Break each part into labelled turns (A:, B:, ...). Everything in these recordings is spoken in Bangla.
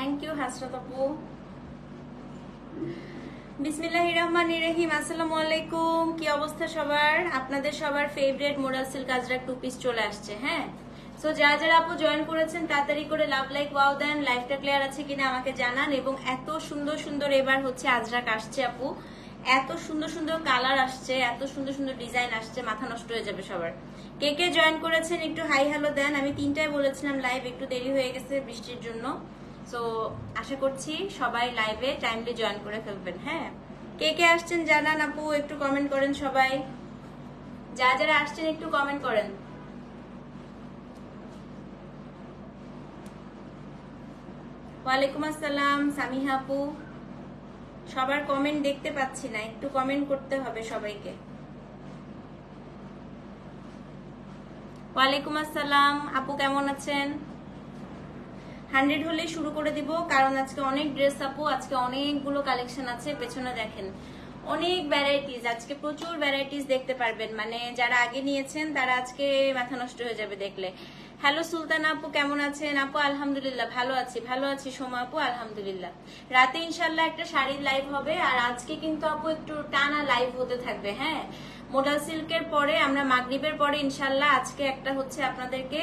A: থ্যাংক ইউ হাসরাত আপু। বিসমিল্লাহির রহমানির রহিম। আসসালামু আলাইকুম, কি অবস্থা সবার? আপনাদের সবার favourite moral silk Ajrak two piece চলে আসছে। হ্যাঁ, সো যারা যারা আপু জয়েন করেছেন তাড়াতাড়ি করে লাভ লাইক ওয়াও দেন, লাইফটা ক্লিয়ার আছে কিনা আমাকে জানান। এবং এত সুন্দর সুন্দর এবার হচ্ছে আজরাক আসছে আপু, এত সুন্দর সুন্দর কালার আসছে, এত সুন্দর সুন্দর ডিজাইন আসছে, মাথা নষ্ট হয়ে যাবে সবার। কে কে জয়েন করেছেন একটু হাই হ্যালো দেন। আমি 3টায় বলেছিলাম লাইভ, একটু দেরি হয়ে গেছে বৃষ্টির জন্য। সো আশা করছি সবাই লাইভে টাইমলি জয়েন করে ফেলবেন। হ্যাঁ, কে কে আসছেন জানান আপু, একটু কমেন্ট করেন সবাই। যারা যারা আসছেন একটু কমেন্ট করেন। ওয়ালাইকুম আসসালাম সামিহা আপু। সবার কমেন্ট দেখতে পাচ্ছি না, একটু কমেন্ট করতে হবে সবাইকে। ওয়ালাইকুম আসসালাম আপু, কেমন আছেন? 100 হলেই শুরু করে দিব, কারণ আজকে অনেক ড্রেস আপু, আজকে অনেকগুলো কালেকশন আছে। পেছনে দেখেন অনেক ভ্যারাইটিস, আজকে প্রচুর ভ্যারাইটিস দেখতে পারবেন। মানে যারা আগে নিয়েছেন তারা আজকে মাথা নষ্ট হয়ে যাবে দেখলে। হ্যালো সুলতানা আপু, কেমন আছেন? আপু আলহামদুলিল্লাহ ভালো আছি, ভালো আছি সোমা আপু, আলহামদুলিল্লাহ। রাতে ইনশাল্লাহ একটা শাড়ির লাইভ হবে, আর আজকে কিন্তু আপু একটু টানা লাইভ হতে থাকবে। হ্যাঁ, মোডাল সিল্কের পরে আমরা মাগরিবের পরে ইনশাল্লাহ আজকে একটা হচ্ছে আপনাদেরকে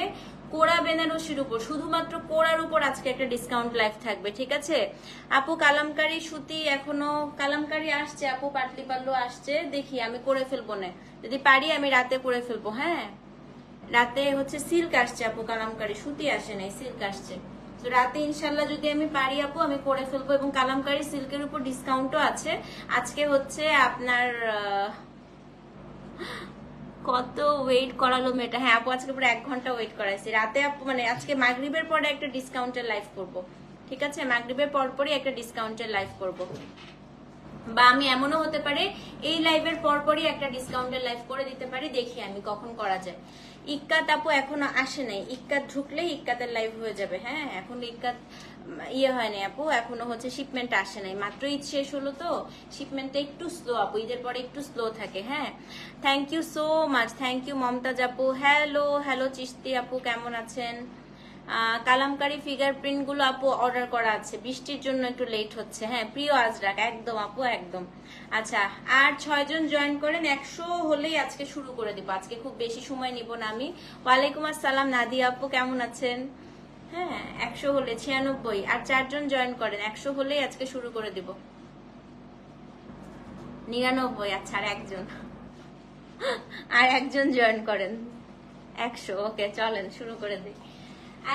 A: কোরা বেনারসির উপর, শুধুমাত্র কোরার উপর আজকে একটা ডিসকাউন্ট লাইভ থাকবে, ঠিক আছে আপু? কালামকারী সুতি এখনো কালামকারী আসছে আপু, পাটলি পাল্লু আসছে, দেখি আমি করে ফেলবো না, যদি পারি আমি রাতে করে ফেলবো। হ্যাঁ, রাতে হচ্ছে সিল্ক আসছে আপু, কালামকারী সুতি আসে নাই, সিল্ক আসছে। তো রাতে ইনশাল্লাহ যদি আমি পারি আপু আমি করে ফেলবো। এবং কালামকারী সিল্কের উপর ডিসকাউন্টও আছে আজকে। হচ্ছে আপনার কত ওয়েট করালো মেয়েটা। হ্যাঁ আপু, আজকে পুরো 1 ঘন্টা ওয়েট করাইছি। রাতে আপু মানে আজকে মাগরিবের পরে একটা ডিসকাউন্টের লাইভ করব, ঠিক আছে? মাগরিবের পরপরই একটা ডিসকাউন্টের লাইভ করব, বা আমি এমনও হতে পারে এই লাইভের পরপরই একটা ডিসকাউন্টের লাইভ করে দিতে পারি, দেখি আমি কখন করা যায়। ইক্কাত আপু এখনো আসে নাই, ইক্কাত ঢুকলে ইক্কাতের লাইভ হয়ে যাবে। হ্যাঁ, এখন ইক্কাত ইয়ে হয় নাই আপু, এখনো হচ্ছে শিপমেন্ট আসে নাই, মাত্র ঈদ শেষ হলো তো শিপমেন্টটা একটু স্লো আপু, ঈদের পরে একটু স্লো থাকে। হ্যাঁ, thank you so much, thank you Mumtaz আপু। হ্যালো হ্যালো চিস্তি আপু, কেমন আছেন? কালামকারী ফিঙ্গারপ্রিন্ট গুলো আপু অর্ডার করা আছে, বৃষ্টির জন্য একটু লেট হচ্ছে। হ্যাঁ, প্রিয় আজরাক একদম আপু, একদম। আচ্ছা, আর 6 জন জয়েন করেন, 100 হলেই আজকে শুরু করে দিব, আজকে খুব বেশি সময় নিব না আমি। ওয়ালাইকুম আসসালাম নাদিয়া আপু, কেমন আছেন? হ্যাঁ, 100 হলে 96, আর 4 জন জয়েন করেন, 100 হলেই আজকে শুরু করে দিব। 99, আচ্ছা আর একজন জয়েন করেন, 100। ওকে, চলেন শুরু করে দিই।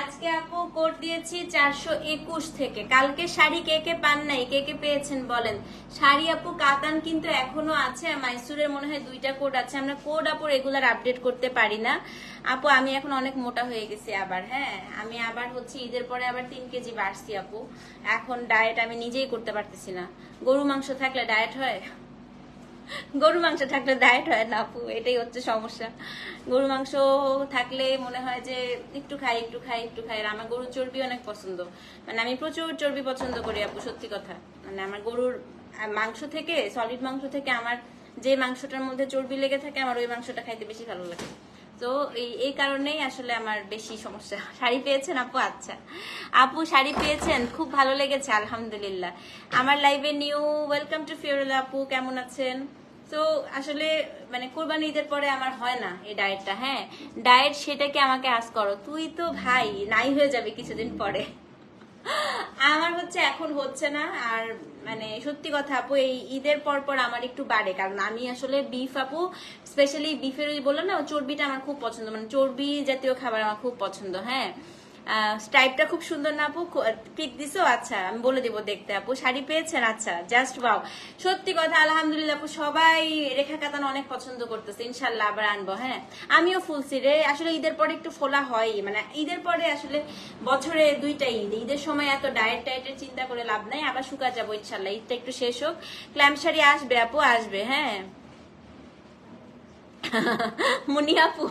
A: আজকে আপু কোড দিয়েছি 421 থেকে। কালকে শাড়ি কে কে পান নাই, কে কে পেয়েছেন বলেন। শাড়ি আপু কাতান কিন্তু এখনো আছে, মাইসুরের মনে হয় 2টা কোড আছে। আমরা কোড আপু রেগুলার আপডেট করতে পারি না আপু, আমি এখন অনেক মোটা হয়ে গেছি আবার। হ্যাঁ, আমি আবার হচ্ছে ঈদের পরে আবার 3 কেজি বাড়ছি আপু। এখন ডায়েট আমি নিজেই করতে পারতেছি না। গরু মাংস থাকলে ডায়েট হয়? গরু মাংস থাকলে ডায়েট হয় না আপু, এটাই হচ্ছে সমস্যা। গরু মাংস থাকলে মনে হয় যে একটু খাই একটু খাই একটু খাই। আর আমার গরুর চর্বি অনেক পছন্দ, মানে আমি প্রচুর চর্বি পছন্দ করি আপু, সত্যি কথা। মানে আমার গরুর মাংস থেকে, সলিড মাংস থেকে আমার যে মাংসটার মধ্যে চর্বি লেগে থাকে আমার ওই মাংসটা খাইতে বেশি ভালো লাগে। তো এই কারণেই আসলে আমার বেশি সমস্যা। শাড়ি পেয়েছেন আপু? আচ্ছা আপু শাড়ি পেয়েছেন, খুব ভালো লেগেছে আলহামদুলিল্লাহ। আমার লাইভে নিউ, ওয়েলকাম টু ফিওরেলা আপু, কেমন আছেন? তো আসলে মানে কোরবানি ঈদের পরে আমার হয় না এই ডায়েটটা। হ্যাঁ, ডায়েট সেটাকে আমাকে আজ করো, তুই তো ভাই নাই হয়ে যাবে কিছুদিন পরে। আমার হচ্ছে এখন হচ্ছে না। আর মানে সত্যি কথা আপু, এই ঈদের পর পর আমার একটু বাড়ে, কারণ আমি আসলে বিফ আপু, স্পেশালি বিফের বললাম না চর্বিটা আমার খুব পছন্দ, মানে চর্বি জাতীয় খাবার আমার খুব পছন্দ। হ্যাঁ, স্টাইপটা খুব সুন্দর না আপু? পিক দিছো? আচ্ছা আমি বলে দিব দেখতে। আপু শাড়ি পেয়েছেন? আচ্ছা, জাস্ট ওয়াও, সত্যি কথা আলহামদুলিল্লাহ আপু, সবাই রেখা কাতান অনেক পছন্দ করতেছে, ইনশাল্লাহ আবার আনবো। হ্যাঁ, আমিও ফুলছি রে, আসলে ঈদের পরে একটু ফোলা হয়, মানে ঈদের পরে আসলে বছরে 2টা ঈদ, ঈদের সময় এত ডায়েট টাইটের চিন্তা করে লাভ নাই, আবার শুকা যাবো ইনশাল্লাহ, ঈদটা একটু শেষ হোক। ক্ল্যাম শাড়ি আসবে আপু, আসবে। হ্যাঁ মুনি আপু,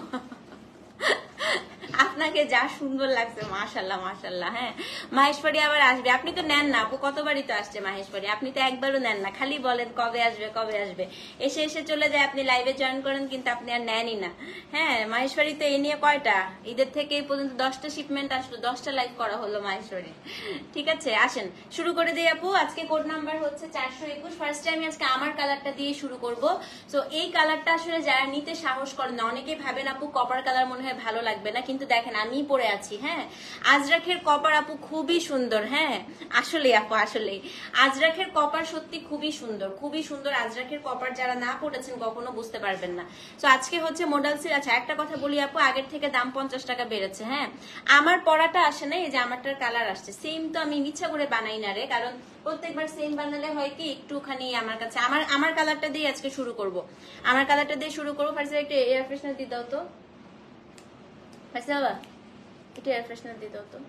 A: আপু আপনাকে যা সুন্দর লাগছে, মাশাল্লাহ মাশাল্লাহ। হ্যাঁ, মাহেশ্বরী আবার আসবে। আপনি তো নেন না আপু, কতবারই তো আসছে মাহেশ্বরী, আপনি তো একবারও নেন না, খালি বলেন কবে আসবে কবে আসবে, এসে এসে চলে যায়। আপনি লাইভে জয়েন করেন কিন্তু আপনি আর নেনই না। হ্যাঁ, মাহেশ্বরী তো এই নিয়ে কয়টা ঈদের থেকে এই পর্যন্ত 10টা শিপমেন্ট আসলো, 10টা লাইভ করা হলো মাহেশ্বরী। ঠিক আছে, আসেন শুরু করে দিই আপু। আজকে কোড নাম্বার হচ্ছে 421। ফার্স্টে আমি আজকে আমার কালারটা দিয়ে শুরু করব। তো এই কালারটা আসলে যারা নিতে সাহস করেন না, অনেকেই ভাবেন আপু কপার কালার মনে হয় ভালো লাগবে না, কিন্তু দেখেন আমি পরে আছি। হ্যাঁ, আজরাখের কপার আপু খুবই সুন্দর। হ্যাঁ, আসলে আপু আসলে আজরাখের কপার সত্যি খুবই সুন্দর, খুবই সুন্দর। আজরাখের কপার যারা না পড়েছেন কখনো বুঝতে পারবেন না। তো আজকে হচ্ছে মডেল সিল। আচ্ছা একটা কথা বলি আপু, আগের থেকে দাম 50 টাকা বেড়েছে। হ্যাঁ, আমার পরাটা আসে না, এই যে আমারটার কালার আসছে সেম। তো আমি ইচ্ছা করে বানাই না রে, কারণ প্রত্যেকবার সেম বানালে হয় কি একটুখানি আমার কাছে আমার কালারটা দিয়ে আজকে শুরু করব। আমার কালারটা দিয়ে শুরু করবো। ফার্স্টে একটু এয়ার ফ্রেশনার দিয়ে দাও তো। বাবা একটু এয়ার ফ্রেশনার দিয়ে দাও তো।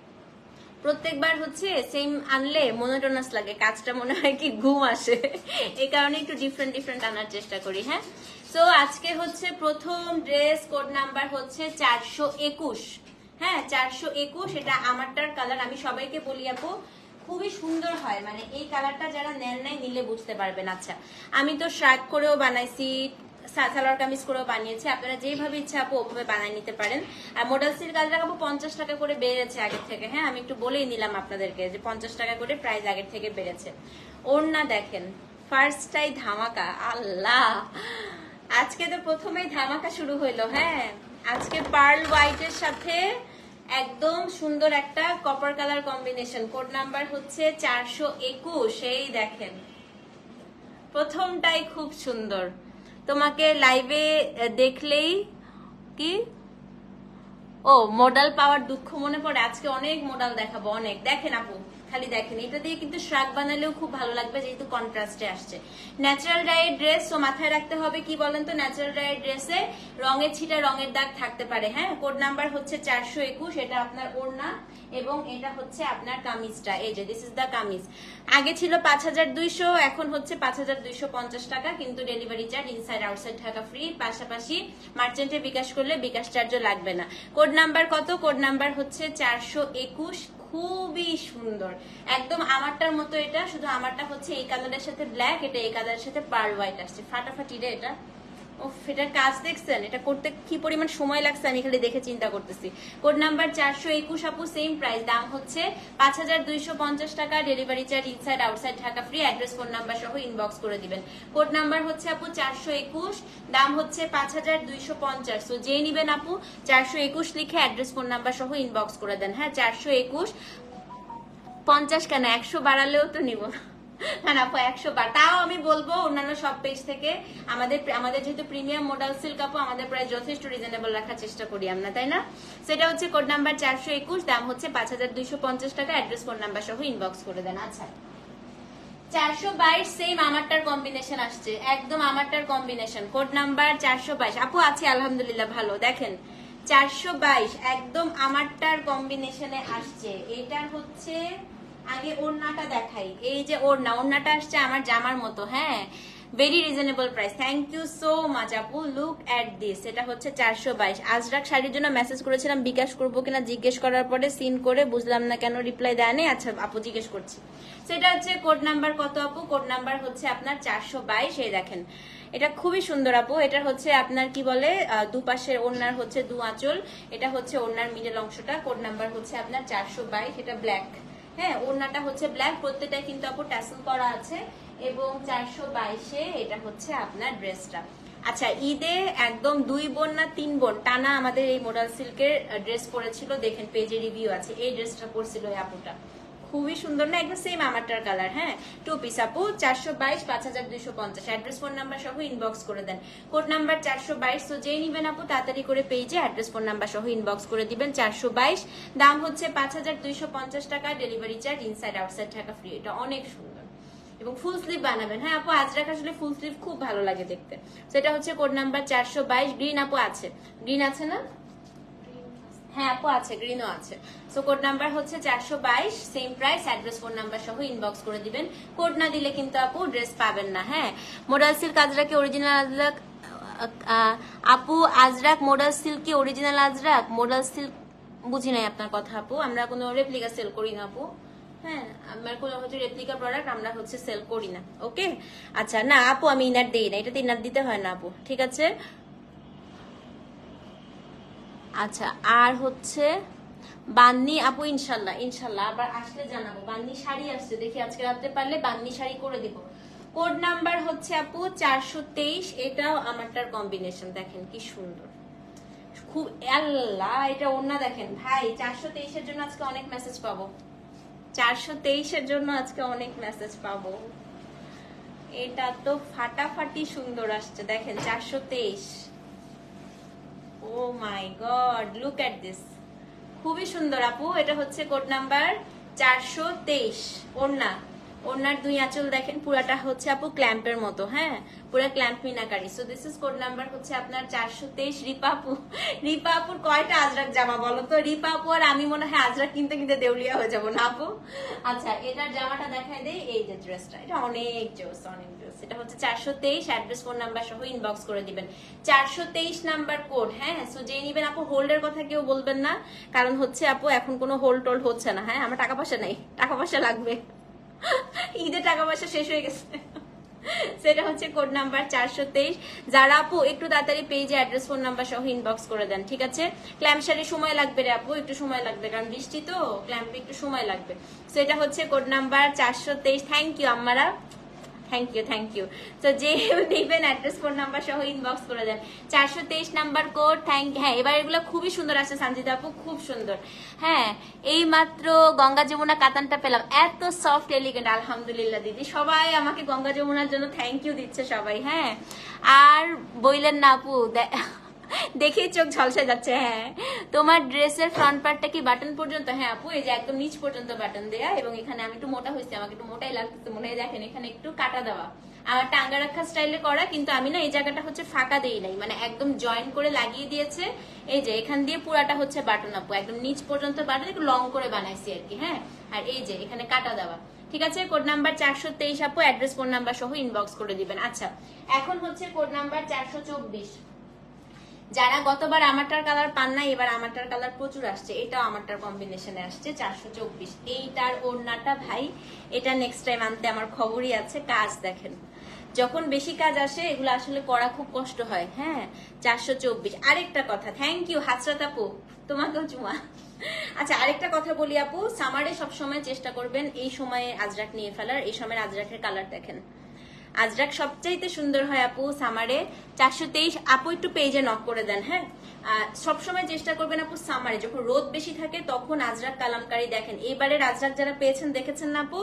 A: প্রত্যেকবার হচ্ছে সেম আনলে মোনোটোনাস লাগে, কাজটা মনে হয় কি ঘুম আসে, এই কারণে একটু ডিফারেন্ট ডিফারেন্ট আনার চেষ্টা করি। হ্যাঁ, তো আজকে হচ্ছে প্রথম ড্রেস, কোড নাম্বার হচ্ছে 421। হ্যাঁ 421, এটা আমারটার কালার। আমি সবাইকে বলি আপু খুবই সুন্দর হয়, মানে এই কালারটা যারা নেন নাই নিলে বুঝতে পারবেন। আচ্ছা আমি তো শার্ট করেও বানাইছি, সালোয়ার কামিজ করেও বানিয়েছি, আপনারা যেভাবে ইচ্ছা আপু ওভাবে বানিয়ে নিতে পারেন। আর মডেল সিল কাজটা আপু 50 টাকা করে বেড়েছে আগের থেকে। হ্যাঁ, আমি একটু বলেই নিলাম আপনাদেরকে যে 50 টাকা করে প্রাইস আগের থেকে বেড়েছে। ওড়না দেখেন, ফার্স্টটাই ধামাকা। আল্লাহ, আজকে তো প্রথমেই ধামাকা শুরু হইলো। হ্যাঁ, আজকে পার্ল হোয়াইটের সাথে একদম সুন্দর একটা copper colour combination. Code number হচ্ছে 421। এই দেখেন প্রথমটাই খুব সুন্দর। তোমাকে লাইভে দেখলেই কি ও মডেল পাওয়ার দুঃখ মনে পড়ে। আজকে অনেক মডেল দেখাবো, অনেক। দেখেন আপু খালি দেখেন, এটা দিয়ে কিন্তু শ্রাক বানালেও খুব ভালো লাগবে যেহেতু কন্ট্রাস্টে আসছে। ন্যাচারাল ডায়ের ড্রেস, তো মাথায় রাখতে হবে কি বলেন তো, ন্যাচারাল ডায়ের ড্রেসে রঙের ছিটা রঙের দাগ থাকতে পারে। হ্যাঁ, কোড নাম্বার হচ্ছে 421। এটা আপনার ওড়না এবং এটা হচ্ছে আপনার কামিজটা। এই যে দিস ইজ দা কামিজ। আগে ছিল 5200, এখন হচ্ছে 5250 টাকা, কিন্তু delivery charge inside outside Dhaka free. পাশাপাশি মার্চেন্টে বিকাশ করলে বিকাশ চার্জও লাগবে না। কোড নাম্বার কত? কোড নাম্বার হচ্ছে 421। খুবই সুন্দর, একদম আমারটার মতো। এটা শুধু আমারটা হচ্ছে এই কালারের সাথে ব্ল্যাক, এটা এই কালারের সাথে পার্ল হোয়াইট আসছে। ফাটাফাটি রে এটা। ও এটার কাজ দেখছেন, এটা করতে কি পরিমাণ সময় লাগছে আমি খালি দেখে চিন্তা করতেছি। কোড নাম্বার 421 আপু, সেম প্রাইস, দাম হচ্ছে 5250 টাকা, delivery charge inside outside Dhaka free. Address phone number সহ ইনবক্স করে দিবেন। কোড নাম্বার হচ্ছে আপু 421, দাম হচ্ছে 5250। সো যে নিবেন আপু 421 লিখে অ্যাড্রেস ফোন নাম্বার সহ ইনবক্স করে দেন। হ্যাঁ 421, 50 কেন 100 বাড়ালেও তো নিব না আপু, 100 বার। তাও আমি বলবো অন্যান্য সব পেজ থেকে আমাদের যেহেতু প্রিমিয়াম মডেল সিল্ক আপু, আমাদের প্রায় যথেষ্ট রিজনেবল রাখার চেষ্টা করি আমরা, তাই না? সেটা হচ্ছে কোড নাম্বার 421, দাম হচ্ছে 5250 টাকা, অ্যাড্রেস ফোন নাম্বার সহ ইনবক্স করে দেন। আচ্ছা 422, সেম আমারটার কম্বিনেশন আসছে, একদম আমারটার কম্বিনেশন। কোড নাম্বার 422 আপু আছে আলহামদুলিল্লাহ ভালো। দেখেন 422 একদম আমারটার কম্বিনেশনে আসছে। এটার হচ্ছে আগে ওড়নাটা দেখাই। এই যে ওড়নাটা আসছে আমার জামার মতো। হ্যাঁ, very reasonable price. Thank you so much আপু, লুক এট দিস। এটা হচ্ছে 422। আজরাক শাড়ির জন্য মেসেজ করেছিলাম বিকাশ করবো কিনা, জিজ্ঞেস করার পরে সিন করে বুঝলাম না কেন রিপ্লাই দেয়নি। আচ্ছা আপু জিজ্ঞেস করছি। সেটা হচ্ছে কোড নাম্বার কত আপু? কোড নাম্বার হচ্ছে আপনার 422। এই দেখেন এটা খুবই সুন্দর আপু। এটা হচ্ছে আপনার কি বলে দুপাশের ওড়নার হচ্ছে দু আঁচল, এটা হচ্ছে ওড়নার মিডল অংশটা। কোড নাম্বার হচ্ছে আপনার 422। এটা ব্ল্যাক। হ্যাঁ, ওড়নাটা হচ্ছে ব্ল্যাক, প্রত্যেকটা কিন্তু আপু ট্যাসেল করা আছে। এবং 422-এ এটা হচ্ছে আপনার ড্রেসটা। আচ্ছা ঈদে একদম 2 বোন না 3 বোন টানা আমাদের এই মডেল সিল্কের ড্রেস পরেছিল, দেখেন পেজে রিভিউ আছে। এই ড্রেসটা পরছিল এই আপুটা, খুবই সুন্দর না, একদম সেম আমারটার কালার। হ্যাঁ 2 পিস আপু, 422, 5250। অ্যাড্রেস ফোন নাম্বার সহ ইনবক্স করে দেন। Code number 422। তো যেই নিবেন আপু তাড়াতাড়ি করে পেজে অ্যাড্রেস ফোন নাম্বার সহ ইনবক্স করে দিবেন। 422, দাম হচ্ছে 5250 টাকা, delivery charge inside outside Dhaka free. এটা অনেক সুন্দর এবং ফুল স্লিভ বানাবেন। হ্যাঁ আপু আজরাক আসলে ফুল স্লিভ খুব ভালো লাগে দেখতে। সেটা হচ্ছে কোড নাম্বার 422। গ্রিন আপু আছে, গ্রিন আছে না? হ্যাঁ আপু আছে, গ্রিনও আছে। সো কোড নাম্বার হচ্ছে 422, same price, address phone number সহ ইনবক্স করে দিবেন। কোড না দিলে কিন্তু আপু ড্রেস পাবেন না। হ্যাঁ মডেল সিল্ক আজরাকে অরিজিনাল আজরাক আপু, আজরাক মডেল সিল্ক কি অরিজিনাল আজরাক? মডেল সিল্ক বুঝি নাই আপনার কথা আপু, আমরা কোনো রেপ্লিকা সেল করি না আপু। হ্যাঁ, আমার কোনো হচ্ছে রেপ্লিকা প্রোডাক্ট আমরা হচ্ছে সেল করি না। ওকে, আচ্ছা না আপু আমি ইনার দেই না, এটাতে ইনার দিতে হয় না আপু, ঠিক আছে। আচ্ছা আর হচ্ছে বান্নি আপু, ইনশাল্লাহ ইনশাল্লাহ আবার আসলে জানাবো। বান্নি শাড়ি আসছে, দেখি আজকে রাত্রে পারলে বান্নি শাড়ি করে দিব। কোড নাম্বার হচ্ছে আপু 423, এটাও আমারটার কম্বিনেশন, দেখেন কি সুন্দর, খুব আল্লাহ, এটা ওন্না দেখেন ভাই। 423 এর জন্য আজকে অনেক মেসেজ পাবো, 423 এর জন্য আজকে অনেক মেসেজ পাবো। এটা তো ফাটাফাটি সুন্দর আসছে, দেখেন 423। ও মাই গড, লুক এট দিস, খুবই সুন্দর আপু। এটা হচ্ছে কোড নাম্বার 423। ওড়না, ওড়নার 2 আঁচল দেখেন, পুরাটা হচ্ছে আপু ক্ল্যাম্পের মতো, হ্যাঁ পুরা clamp meenakari. So this is code number হচ্ছে আপনার 423। রিপা আপু, রিপা আপুর কয়টা আজরাক জামা বলো তো? রিপা আপু আর আমি মনে হয় আজরাক কিনতে কিনতে দেউলিয়া হয়ে যাবো না আপু। আচ্ছা এটার জামাটা দেখাই দেই, এই যে ড্রেসটা, এটা অনেক জোস, অনেক জোস। এটা হচ্ছে 423, অ্যাড্রেস ফোন নাম্বার সহ ইনবক্স করে দিবেন। 423 নাম্বার কোড, হ্যাঁ। সো যেই নিবেন আপু, হোল্ডের কথা কেউ বলবেন না, কারণ হচ্ছে আপু এখন কোনো হোল্ড টোল্ড হচ্ছে না। হ্যাঁ, আমার টাকা পয়সা নেই, টাকা পয়সা লাগবে, ঈদের টাকা পয়সা শেষ হয়ে গেছে। সেটা হচ্ছে কোড নাম্বার 423। যারা আপু একটু তাড়াতাড়ি পেজে অ্যাড্রেস ফোন নাম্বার সহ ইনবক্স করে দেন, ঠিক আছে। ক্ল্যাম্প শাড়ি সময় লাগবে রে আপু, একটু সময় লাগবে, কারণ বৃষ্টি তো, ক্ল্যাম্পে একটু সময় লাগবে। সেটা হচ্ছে code number 423। Thank you Ammara, thank you thank you. তো যে নেবেন অ্যাড্রেস ফোন নাম্বার সহ ইনবক্স করে দেন। 423 নাম্বার কোড, থ্যাংক। হ্যাঁ এবার এগুলো খুবই সুন্দর আসছে সঞ্জিতা আপু, খুব সুন্দর। হ্যাঁ এই মাত্র গঙ্গা যমুনা কাতানটা পেলাম, এত সফট এলিগেন্ট, আলহামদুলিল্লাহ দিদি। সবাই আমাকে গঙ্গা যমুনার জন্য থ্যাংক ইউ দিচ্ছে সবাই। হ্যাঁ আর বইলেন না আপু, দেখেই চোখ ঝলসে যাচ্ছে। হ্যাঁ তোমার ড্রেসের ফ্রন্ট পার্টটা কি বাটন পর্যন্ত? হ্যাঁ আপু এই যে একদম নিচ পর্যন্ত বাটন দেয়া, এবং এখানে আমি একটু মোটা হয়েছি, আমাকে একটু মোটাই লাগতেছে মনে হয়, দেখেন এখানে একটু কাটা দেওয়া, আমার টাঙ্গা রাখা স্টাইলে করা, কিন্তু আমি না এই জায়গাটা হচ্ছে ফাঁকা দেই নাই, মানে একদম জয়েন করে লাগিয়ে দিয়েছে। এই যে এখান দিয়ে পুরাটা হচ্ছে বাটন আপু, একদম নিচ পর্যন্ত বাটন, একটু লং করে বানাইছি আর কি। হ্যাঁ আর এই যে এখানে কাটা দেওয়া, ঠিক আছে। কোড নাম্বার 423 আপু, অ্যাড্রেস ফোন নাম্বার সহ ইনবক্স করে দিবেন। আচ্ছা এখন হচ্ছে কোড নাম্বার 424। যারা গতবার আমারটার কালার পান নাই, এবার আমারটার কালার প্রচুর আসছে, এটাও আমারটার কম্বিনেশনে আসছে 424। এইটার ওড়নাটা ভাই, এটা নেক্সট টাইম আনতে আমার খবরই আছে। কাজ দেখেন, যখন বেশি কাজ আসে এগুলো আসলে করা খুব কষ্ট হয়। হ্যাঁ 424। আরেকটা কথা, থ্যাংক ইউ হাসরাত আপু, তোমাকেও চুমা। আচ্ছা আরেকটা কথা বলি আপু, সামারে সবসময় চেষ্টা করবেন এই সময়ে আজরাক নিয়ে ফেলার। এই সময়ের আজরাকের কালার দেখেন, আজরাক সবচাইতে সুন্দর হয় আপু সামারে। 423 আপু একটু পেজে নক করে দেন। হ্যাঁ সবসময় চেষ্টা করবেন আপু সামারে, যখন রোদ বেশি থাকে তখন আজরাক কালামকারী দেখেন। এবারের আজরাক যারা পেয়েছেন দেখেছেন না আপু,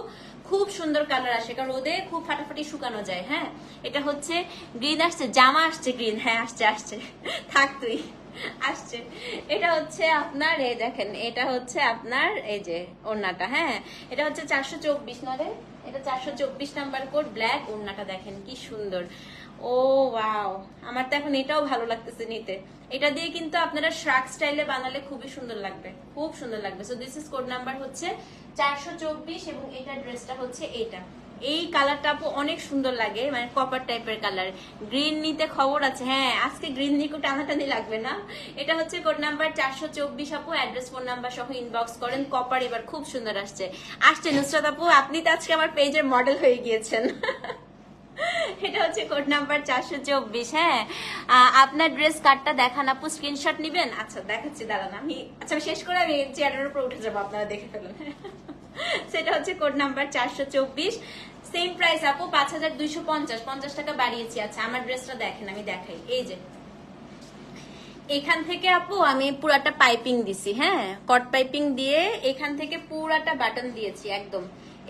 A: খুব সুন্দর কালার আসে, কারণ রোদে খুব ফাটাফাটি শুকানো যায়। হ্যাঁ এটা হচ্ছে গ্রিন আসছে, জামা আসছে গ্রিন, হ্যাঁ আসছে আসছে, থাক তুই আসছে। এটা হচ্ছে আপনার, এই দেখেন এটা হচ্ছে আপনার এই যে ওড়নাটা। হ্যাঁ এটা হচ্ছে 424 না রে, এটা 424 নাম্বার কোড, ব্ল্যাক। ওড়নাটা দেখেন কি সুন্দর। ও ওয়াও, আমার তো এখন এটাও ভালো লাগতেছে নিতে। এটা দিয়ে কিন্তু আপনারা শ্রাক স্টাইলে বানালে খুবই সুন্দর লাগবে, খুব সুন্দর লাগবে। So this is code number হচ্ছে 424, এবং এটা ড্রেসটা হচ্ছে এটা। এই কালারটা আপু অনেক সুন্দর লাগে, মানে কপার টাইপের কালার। গ্রিন নিতে খবর আছে? হ্যাঁ আজকে গ্রিন নিয়ে টানাটানি লাগবে না। এটা হচ্ছে কোড নাম্বার 424 আপু, অ্যাড্রেস ফোন নাম্বার সহ ইনবক্স করেন। কপার এবার খুব সুন্দর আসছে। আসছে নুসরাত আপু, আপনি তো আজকে আমার পেজের মডেল হয়ে গিয়েছেন। এটা হচ্ছে কোড নাম্বার 424। হ্যাঁ আপনার ড্রেস কার্ডটা দেখান আপু, স্ক্রিনশট নিবেন? আচ্ছা দেখাচ্ছি, দাঁড়ান আমি, আচ্ছা শেষ করে আমি চেয়ারের উপর উঠে যাবো, আপনারা দেখে ফেলেন। সেটা হচ্ছে কোড নাম্বার 424। সেম প্রাইস আপু 5250, 50 টাকা বাড়িয়েছি। আচ্ছা আমার ড্রেসটা দেখেন, আমি দেখাই। এই যে এখান থেকে আপু আমি পুরাটা পাইপিং দিছি। হ্যাঁ কট পাইপিং দিয়ে এখান থেকে পুরাটা বাটন দিয়েছি একদম।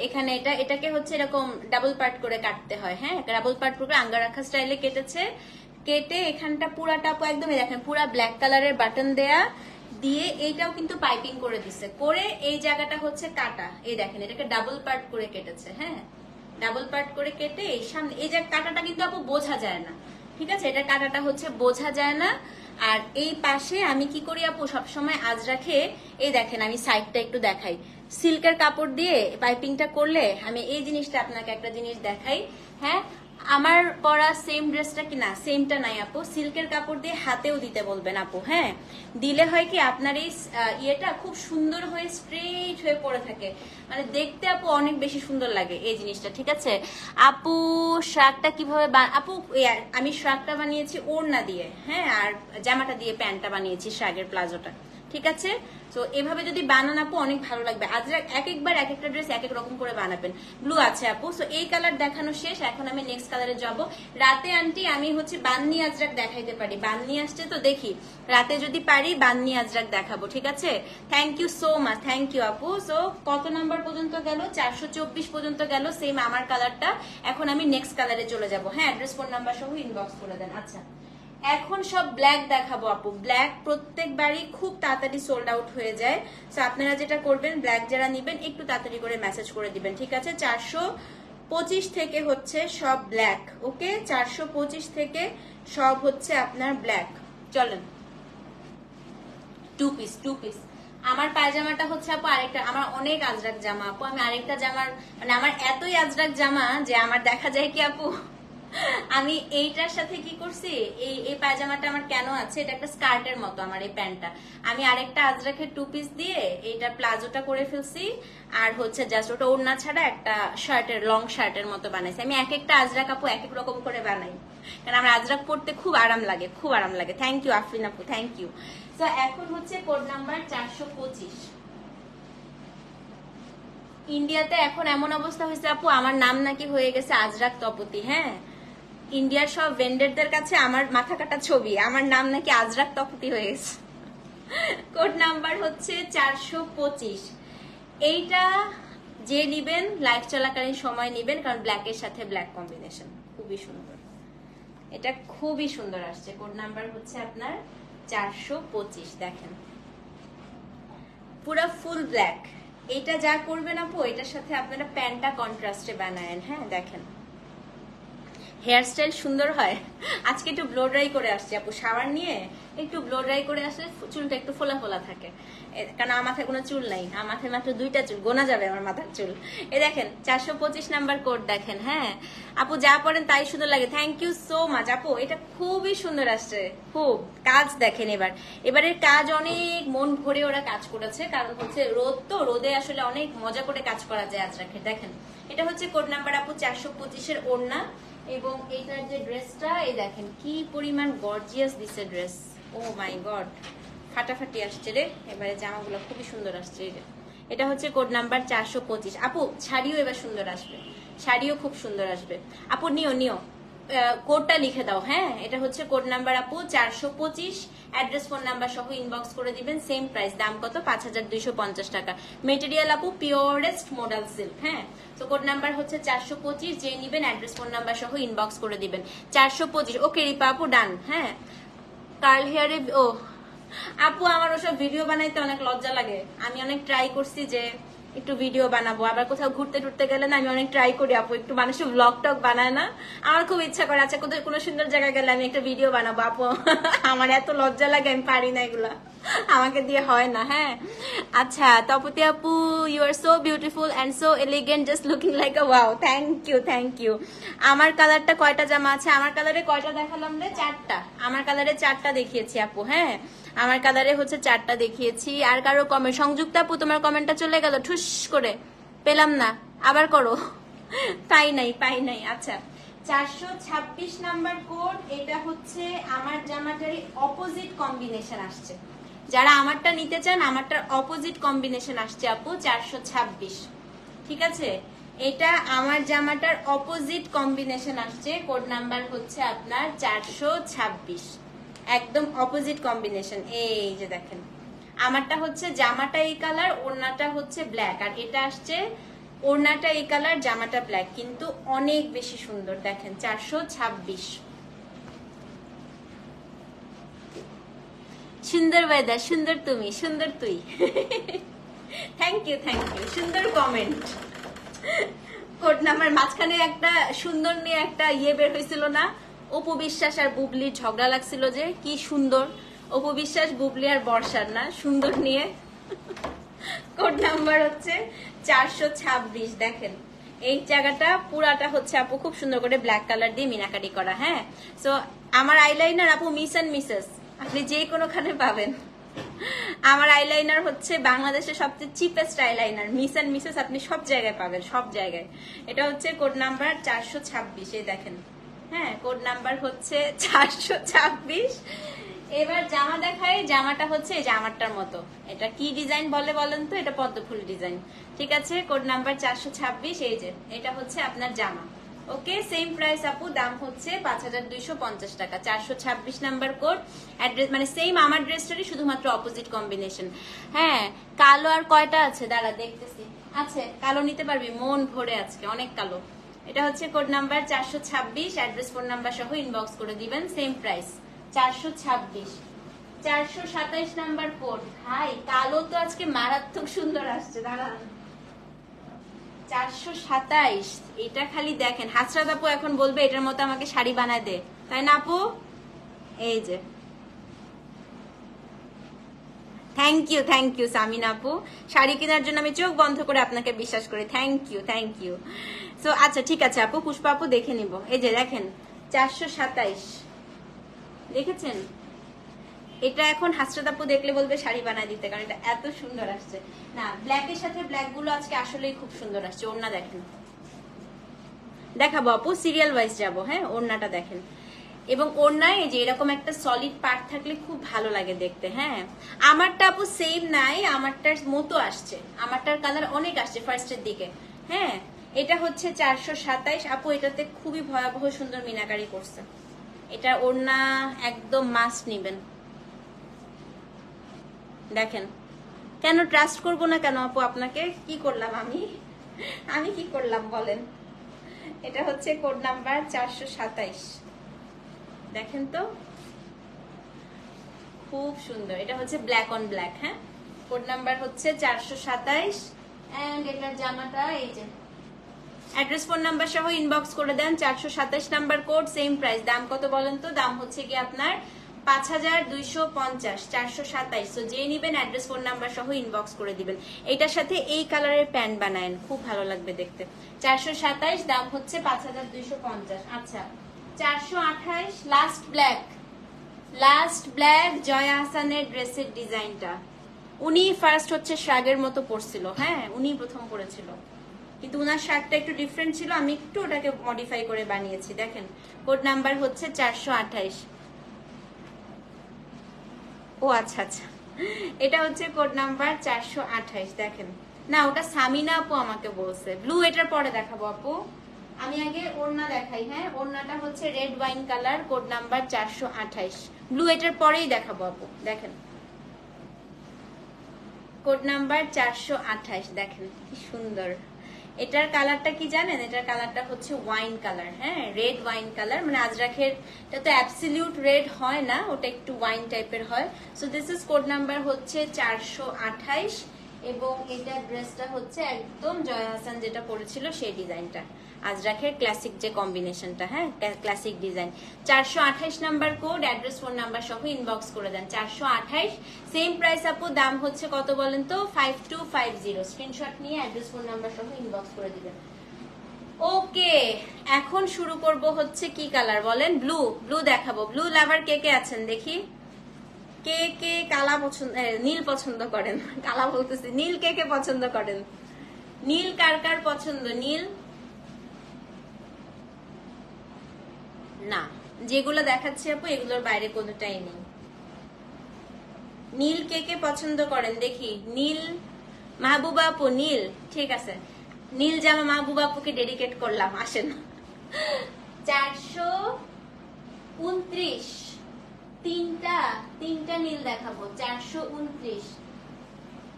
A: এখানে এটাকে হচ্ছে এরকম ডাবল পার্ট করে কাটতে হয়। হ্যাঁ ডাবল পার্ট করে আঙ্গা রাখা স্টাইলে কেটেছে, কেটে এখানটা পুরাটা আপু একদমই দেখেন পুরা ব্ল্যাক কালারের বাটন দেয়া দিয়ে, এইটাও কিন্তু পাইপিং করে দিছে, করে এই জায়গাটা হচ্ছে কাটা। এই দেখেন এটাকে ডাবল পার্ট করে কেটেছে। হ্যাঁ ডাবল পার্ট করে কেটে এই সামনে এই যে কাটাটা কিন্তু আপু বোঝা যায় না, ঠিক আছে, এটা কাটাটা হচ্ছে বোঝা যায় না। আর এই পাশে আমি কি করি আপু, সবসময় আজরাকে এই দেখেন আমি সাইডটা একটু দেখাই, সিল্কের কাপড় দিয়ে পাইপিংটা করলে, আমি এই জিনিসটা আপনাকে একটা জিনিস দেখাই। হ্যাঁ আমার পরা সেম ড্রেসটা কি না, সেমটা নাই আপু, সিল্কের কাপড় দিয়ে হাতেও দিতে বলবেন আপু। হ্যাঁ, দিলে হয় কি আপনার এই ইয়েটা খুব সুন্দর হয়ে স্ট্রেট হয়ে পড়ে থাকে, মানে দেখতে আপু অনেক বেশি সুন্দর লাগে এই জিনিসটা। ঠিক আছে আপু, শ্রাগটা কিভাবে আপু, আমি শ্রাগটা বানিয়েছি ওড়না দিয়ে, হ্যাঁ, আর জামাটা দিয়ে প্যান্টটা বানিয়েছি, শ্রাগের প্লাজোটা। ঠিক আছে, তো এভাবে যদি বানান আপু অনেক ভালো লাগবে। আজরাক এক একবার এক একটা ড্রেস এক এক রকম করে বানাবেন। ব্লু আছে আপু, সো এই কালার দেখানো শেষ, এখন আমি নেক্সট কালারে যাব। রাতে আন্টি আমি হচ্ছে বান্নি আজরাক দেখাইতে পারি, বান্নি আসছে তো দেখি রাতে যদি পারি বান্নি আজরাক দেখাবো। ঠিক আছে, thank you so much, thank you আপু। সো কত নাম্বার পর্যন্ত গেল? 424 পর্যন্ত গেল, সেম আমার কালারটা। এখন আমি নেক্সট কালারে চলে যাব। হ্যাঁ, অ্যাড্রেস ফোন নাম্বার সহ ইনবক্স করে দেন। আচ্ছা, এখন সব ব্ল্যাক দেখাবো আপু। ব্ল্যাক প্রত্যেকবারই খুব তাড়াতাড়ি সোল্ড আউট হয়ে যায়, তো আপনারা যেটা করবেন, ব্ল্যাক যারা নিবেন একটু তাড়াতাড়ি করে মেসেজ করে দিবেন। ঠিক আছে, 425 থেকে হচ্ছে সব ব্ল্যাক। ওকে, 425 থেকে সব হচ্ছে আপনার ব্ল্যাক। চলেন, টু পিস। আমার পায়জামাটা হচ্ছে আপু আরেকটা, আমার অনেক আজরাক জামা আপু, আমি আরেকটা জামার মানে আমার এতই আজরাক জামা যে আমার দেখা যায় কি আপু, আমি এইটার সাথে কি করছি, এই পায়জামাটা আমার কেন আছে, এটা একটা স্কার্টের মতো আমার এই প্যান্টটা, আমি আরেকটা আজরাকের টু পিস দিয়ে এইটা প্লাজোটা করে ফেলছি, আর হচ্ছে জাস্ট ওটা ওড়না ছাড়া একটা শার্টের, লং শার্টের মতো বানাইছি। আমি এক একটা আজরাক আপু এক এক রকম করে বানাই, কারণ আমার আজরাক পড়তে খুব আরাম লাগে, খুব আরাম লাগে। থ্যাংক ইউ আফরিন আপু, থ্যাংক ইউ। তো এখন হচ্ছে কোড নাম্বার 425। ইন্ডিয়াতে এখন এমন অবস্থা হয়েছে আপু, আমার নাম নাকি হয়ে গেছে আজরাক তপতি। হ্যাঁ, ইন্ডিয়ার সব ভেন্ডারদের কাছে আমার মাথা কাটা ছবি, আমার নাম নাকি আজরাক তপতি হয়ে গেছে। কোড নাম্বার হচ্ছে 425। এইটা যে নিবেন লাইভ চলাকালীন সময় নিবেন, কারণ ব্ল্যাকের সাথে ব্ল্যাক কম্বিনেশন খুবই সুন্দর, এটা খুবই সুন্দর আসছে। কোড নাম্বার হচ্ছে আপনার 425। দেখেন পুরো ফুল ব্ল্যাক। এটা যা করবেন আপু, এটার সাথে আপনারা প্যান্টটা কন্ট্রাস্টে বানায়েন। হ্যাঁ, দেখেন হেয়ারস্টাইল সুন্দর হয়। আজকে একটু ব্লো ড্রাই করে আসছি আপু, শাওয়ার নিয়ে একটু ব্লো ড্রাই করে আসলে চুলটা একটু ফোলা ফোলা থাকে, কারণ আমার মাথায় কোনো চুল নাই, আমার মাথায় মাত্র 2টা চুল, গোনা যাবে আমার মাথার চুল। এ দেখেন 425 নাম্বার কোড দেখেন। হ্যাঁ আপু, যা পড়েন তাই সুন্দর লাগে, থ্যাংক ইউ সো মাচ আপু, এটা খুবই সুন্দর আসছে, খুব। কাজ দেখেন এবারের কাজ অনেক মন ভরে ওরা কাজ করেছে, কারণ হচ্ছে রোদ, তো রোদে আসলে অনেক মজা করে কাজ করা যায় আজরাকে। দেখেন এটা হচ্ছে কোড নাম্বার আপু 425-এর ওড়না, এবং এইটার যে ড্রেসটা, এই দেখেন কি পরিমাণ গর্জিয়াস দিছে ড্রেস। ও মাই গড, ফাটাফাটি আসছে রে, এবারে জামাগুলো খুবই সুন্দর আসছে। এটা হচ্ছে কোড নাম্বার 425 আপু। শাড়িও এবার সুন্দর আসবে, শাড়িও খুব সুন্দর আসবে আপু, নিও কোডটা লিখে দাও। হ্যাঁ, এটা হচ্ছে কোড নাম্বার আপু 425, অ্যাড্রেস ফোন নাম্বার সহ ইনবক্স করে দিবেন। সেম প্রাইস, দাম কত? 5250 টাকা। মেটেরিয়াল আপু পিওরেস্ট মডেল সিল্ক। হ্যাঁ, তো কোড নাম্বার হচ্ছে 425, যে নিবেন অ্যাড্রেস ফোন নাম্বার সহ ইনবক্স করে দিবেন। 425। ওকে রিপা আপু, ডান। হ্যাঁ, কার্ল হেয়ারে, ও আপু আমার ওসব ভিডিও বানাইতে অনেক লজ্জা লাগে, আমি অনেক ট্রাই করছি যে একটু ভিডিও বানাবো, আবার কোথাও ঘুরতে টুরতে গেলে না আমি অনেক ট্রাই করি আপু, একটু মানুষের ব্লগ টক বানায় না, আমার খুব ইচ্ছা করে। আচ্ছা, কোথাও কোনো সুন্দর জায়গায় গেলে আমি একটা ভিডিও বানাবো আপু, আমার এত লজ্জা লাগে, আমি পারি না এগুলা, আমাকে দিয়ে হয় না। হ্যাঁ, আচ্ছা তপতি আপু, you are so beautiful and so elegant, just looking like a wow. Thank you. আমার কালারটা কয়টা জামা আছে? আমার কালারে কয়টা দেখালাম রে? 4টা। আমার কালারে 4টা দেখিয়েছি আপু। হ্ঁ, আমার কালারে হচ্ছে 4টা দেখিয়েছি। আর কারো কমেন্ট? সংযুক্ত আপু, তোমার কমেন্টটা চলে গেল ঠুস করে, পেলাম না, আবার করো। পাই নাই। আচ্ছা, 426 নাম্বার কোড, এটা হচ্ছে আমার জামাটারই অপোজিট কম্বিনেশন আসছে। যারা আমারটা নিতে চান, আমারটার অপোজিট কম্বিনেশন আসছে আপু 426। ঠিক আছে, এটা আমার জামাটার অপোজিট কম্বিনেশন আসছে। কোড নাম্বার হচ্ছে আপনার 426, একদম অপোজিট কম্বিনেশন। এই যে দেখেন, আমারটা হচ্ছে জামাটা এই কালার, ওড়নাটা হচ্ছে ব্ল্যাক, আর এটা আসছে ওড়নাটা এই কালার, জামাটা ব্ল্যাক, কিন্তু অনেক বেশি সুন্দর। দেখেন 426। সুন্দর ওয়েদার, সুন্দর তুমি, সুন্দর তুই। থ্যাংক ইউ, সুন্দর কমেন্ট। কোড নাম্বার মাঝখানে একটা সুন্দর নিয়ে একটা ইয়ে বের হয়েছিল না, অপু বিশ্বাস আর বুবলির ঝগড়া লাগছিল, যে কি সুন্দর, অপু বিশ্বাস, বুবলি আর বর্ষার না, সুন্দর নিয়ে। কোড নাম্বার হচ্ছে 426। দেখেন এই জায়গাটা পুরাটা হচ্ছে আপু খুব সুন্দর করে ব্ল্যাক কালার দিয়ে মিনাকারি করা। হ্যাঁ, সো আমার আইলাইনার আপু মিস এন্ড মিসেস, আপনি যে কোনোখানে পাবেন। আমার আইলাইনার হচ্ছে বাংলাদেশের সবচেয়ে cheapest eyeliner, miss and Mrs আপনি সব জায়গায় পাবেন, সব জায়গায়। এটা হচ্ছে কোড নাম্বার 426, এই দেখেন। হ্যাঁ, কোড নাম্বার হচ্ছে 426। এবার জামা দেখাই, জামাটা হচ্ছে এই জামাটার মতো। এটা কি ডিজাইন বলে বলেন তো? এটা পদ্মফুল ডিজাইন। ঠিক আছে, কোড নাম্বার 426, এই যে এটা হচ্ছে আপনার জামা। ওকে, সেম প্রাইস আপু, দাম হচ্ছে 5250 টাকা। 426 নাম্বার কোড, অ্যাড্রেস মানে সেম আমার ড্রেসটারই, শুধুমাত্র অপোজিট কম্বিনেশন। হ্যাঁ, কালো আর কয়টা আছে দাঁড়া দেখতেছি। আছে, কালো নিতে পারবি, মন ভরে আজকে অনেক কালো। এটা হচ্ছে code number 426, address phone number সহ ইনবক্স করে দিবেন, সেম প্রাইস 426। 427 number code. ভাই কালো তো আজকে মারাত্মক সুন্দর আসছে, দাঁড়ান। 427, এটা খালি দেখেন। হাসরাত আপু এখন বলবে এটার মতো আমাকে শাড়ি বানায় দে, তাই না আপু? এই যে, থ্যাংক ইউ সামিনা আপু, শাড়ি কেনার জন্য আমি চোখ বন্ধ করে আপনাকে বিশ্বাস করি। Thank you. সো আচ্ছা ঠিক আছে আপু, পুষ্পা আপু দেখে নিব। এই যে দেখেন 427, দেখেছেন? এটা এখন হাসরাত আপু দেখলে বলবে শাড়ি বানায় দিতে, কারণ এটা এত সুন্দর আসছে না। ব্ল্যাকের সাথে ব্ল্যাক গুলো আজকে আসলেই খুব সুন্দর আসছে। ওড়না দেখেন, দেখাবো আপু, সিরিয়াল ওয়াইজ যাব। হ্যাঁ, ওড়নাটা দেখেন। এবং ওড়নায় যে এরকম একটা সলিড পার্ট থাকলে খুব ভালো লাগে দেখতে। হ্যাঁ, আমারটা আপু সেম নাই, আমারটার মতো আসছে, আমারটার কালার অনেক আসছে ফার্স্টের দিকে। হ্যাঁ, এটা হচ্ছে 427 আপু, এটাতে খুবই ভয়াবহ সুন্দর মিনাকারি করছে। এটা ওড়না একদম মাস্ট নিবেন। দেখেন, কেন ট্রাস্ট করবো না কেন আপু আপনাকে? কি করলাম আমি কি করলাম বলেন? এটা হচ্ছে কোড নাম্বার 427, দেখেন তো খুব সুন্দর। এটা হচ্ছে ব্ল্যাক অন ব্ল্যাক। হ্যাঁ, কোড নাম্বার হচ্ছে 427, এন্ড এটার জামাটা এই যে। অ্যাড্রেস ফোন নাম্বার সহ ইনবক্স করে দেন। 427 নাম্বার কোড, সেম প্রাইস। দাম কত বলেন তো? দাম হচ্ছে কি আপনার 5250, 427। সো যে নিবেন অ্যাড্রেস ফোন নাম্বার সহ ইনবক্স করে দিবেন। এটার সাথে এই কালারের প্যান্ট বানায়েন, খুব ভালো লাগবে দেখতে। 427, দাম হচ্ছে 5250। আচ্ছা, 428 লাস্ট ব্ল্যাক জয়া আহসানের ড্রেসের ডিজাইনটা। উনি ফার্স্ট হচ্ছে শার্টের মতো পরছিল। হ্যাঁ, উনি প্রথম পরেছিল, কিন্তু উনার শার্টটা একটু ডিফারেন্ট ছিল, আমি একটু ওটাকে মডিফাই করে বানিয়েছি। দেখেন, কোড নাম্বার হচ্ছে 428। ও আচ্ছা, এটা হচ্ছে কোড নাম্বার 428। দেখেন না, ওটা সামিনা আপু আমাকে বলছে। ব্লু এটার পরে দেখাবো আপু, আমি আগে ওড়না দেখাই। হ্যাঁ, ওড়নাটা হচ্ছে red wine colour, code number 428। Blue এটার পরেই দেখাবো আপু। দেখেন, কোড নাম্বার 428, দেখেন কি সুন্দর। এটার কালারটা কি জানেন? এটার কালারটা হচ্ছে ওয়াইন কালার। হ্যাঁ, রেড ওয়াইন কালার, মানে আজরাখের এটা তো অ্যাবসলিউট রেড হয় না, ওটা একটু ওয়াইন টাইপের হয়। So this is code number হচ্ছে 428, এবং এটা ড্রেসটা হচ্ছে একদম জয়া হাসান যেটা পরেছিল সেই ডিজাইনটা, আজরাখের ক্লাসিক যে কম্বিনেশনটা। হ্যাঁ, classic design. 428 number code, address phone number সহ ইনবক্স করে দেন। 428, সেম প্রাইস আপু। দাম হচ্ছে কত বলেন তো? 5250। স্ক্রিনশট নিয়ে অ্যাড্রেস ফোন নাম্বার সহ ইনবক্স করে দিবেন। ওকে, এখন শুরু করব হচ্ছে কি কালার বলেন? ব্লু দেখাবো। ব্লু লাভার কে কে আছেন দেখি? কে কালা পছন্দ, নীল পছন্দ করেন? কালা বলতেছি, নীল কে পছন্দ করেন? নীল কার পছন্দ? নীল না, যেগুলো দেখাচ্ছি আপু এগুলোর বাইরে কোনোটাই নেই। নীল কে পছন্দ করেন দেখি? নীল মাহবুবা আপু, নীল, ঠিক আছে, নীল জামা মাহবুবা আপুকে ডেডিকেট করলাম। আসেন, 429, তিনটা নীল দেখাবো। 429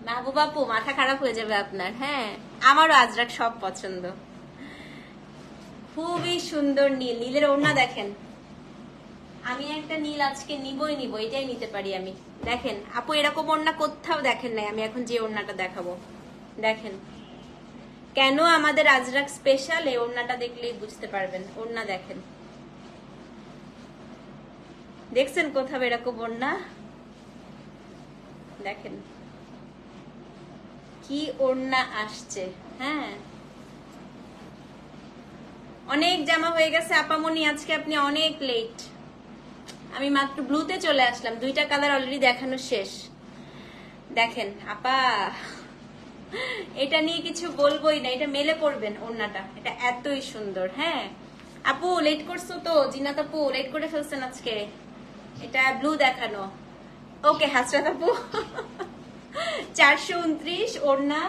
A: মাহবুবা আপু, মাথা খারাপ হয়ে যাবে আপনার। হ্যাঁ, আমারও আজরাক সব পছন্দ, খুবই সুন্দর নীল। নীলের ওড়না দেখেন, আমি একটা নীল আজকে নিবই, এটাই নিতে পারি আমি। দেখেন আপু, এরকম ওড়না কোথাও দেখেন নাই। আমি এখন যে ওড়নাটা দেখাবো, দেখেন কেন আমাদের আজরাক স্পেশাল, এই ওড়নাটা দেখলেই বুঝতে পারবেন। ওড়না দেখেন, দেখছেন কোথাও এরকম ওড়না? দেখেন কি ওড়না আসছে। হ্যাঁ, অনেক জামা হয়ে গেছে আপামনি, আজকে আপনি অনেক লেট। আমি মাত্র ব্লুতে চলে আসলাম, 2টা কালার অলরেডি দেখানো শেষ। দেখেন আপা, এটা নিয়ে কিছু বলবোই না, এটা মেলে পড়বেন ওড়নাটা, এটা এতই সুন্দর। হ্যাঁ আপু লেট করছো তো, জিনাত আপু লেট করে ফেলছেন আজকে। এটা ব্লু দেখানো। ওকে হাসরাত আপু 429 ওড়না,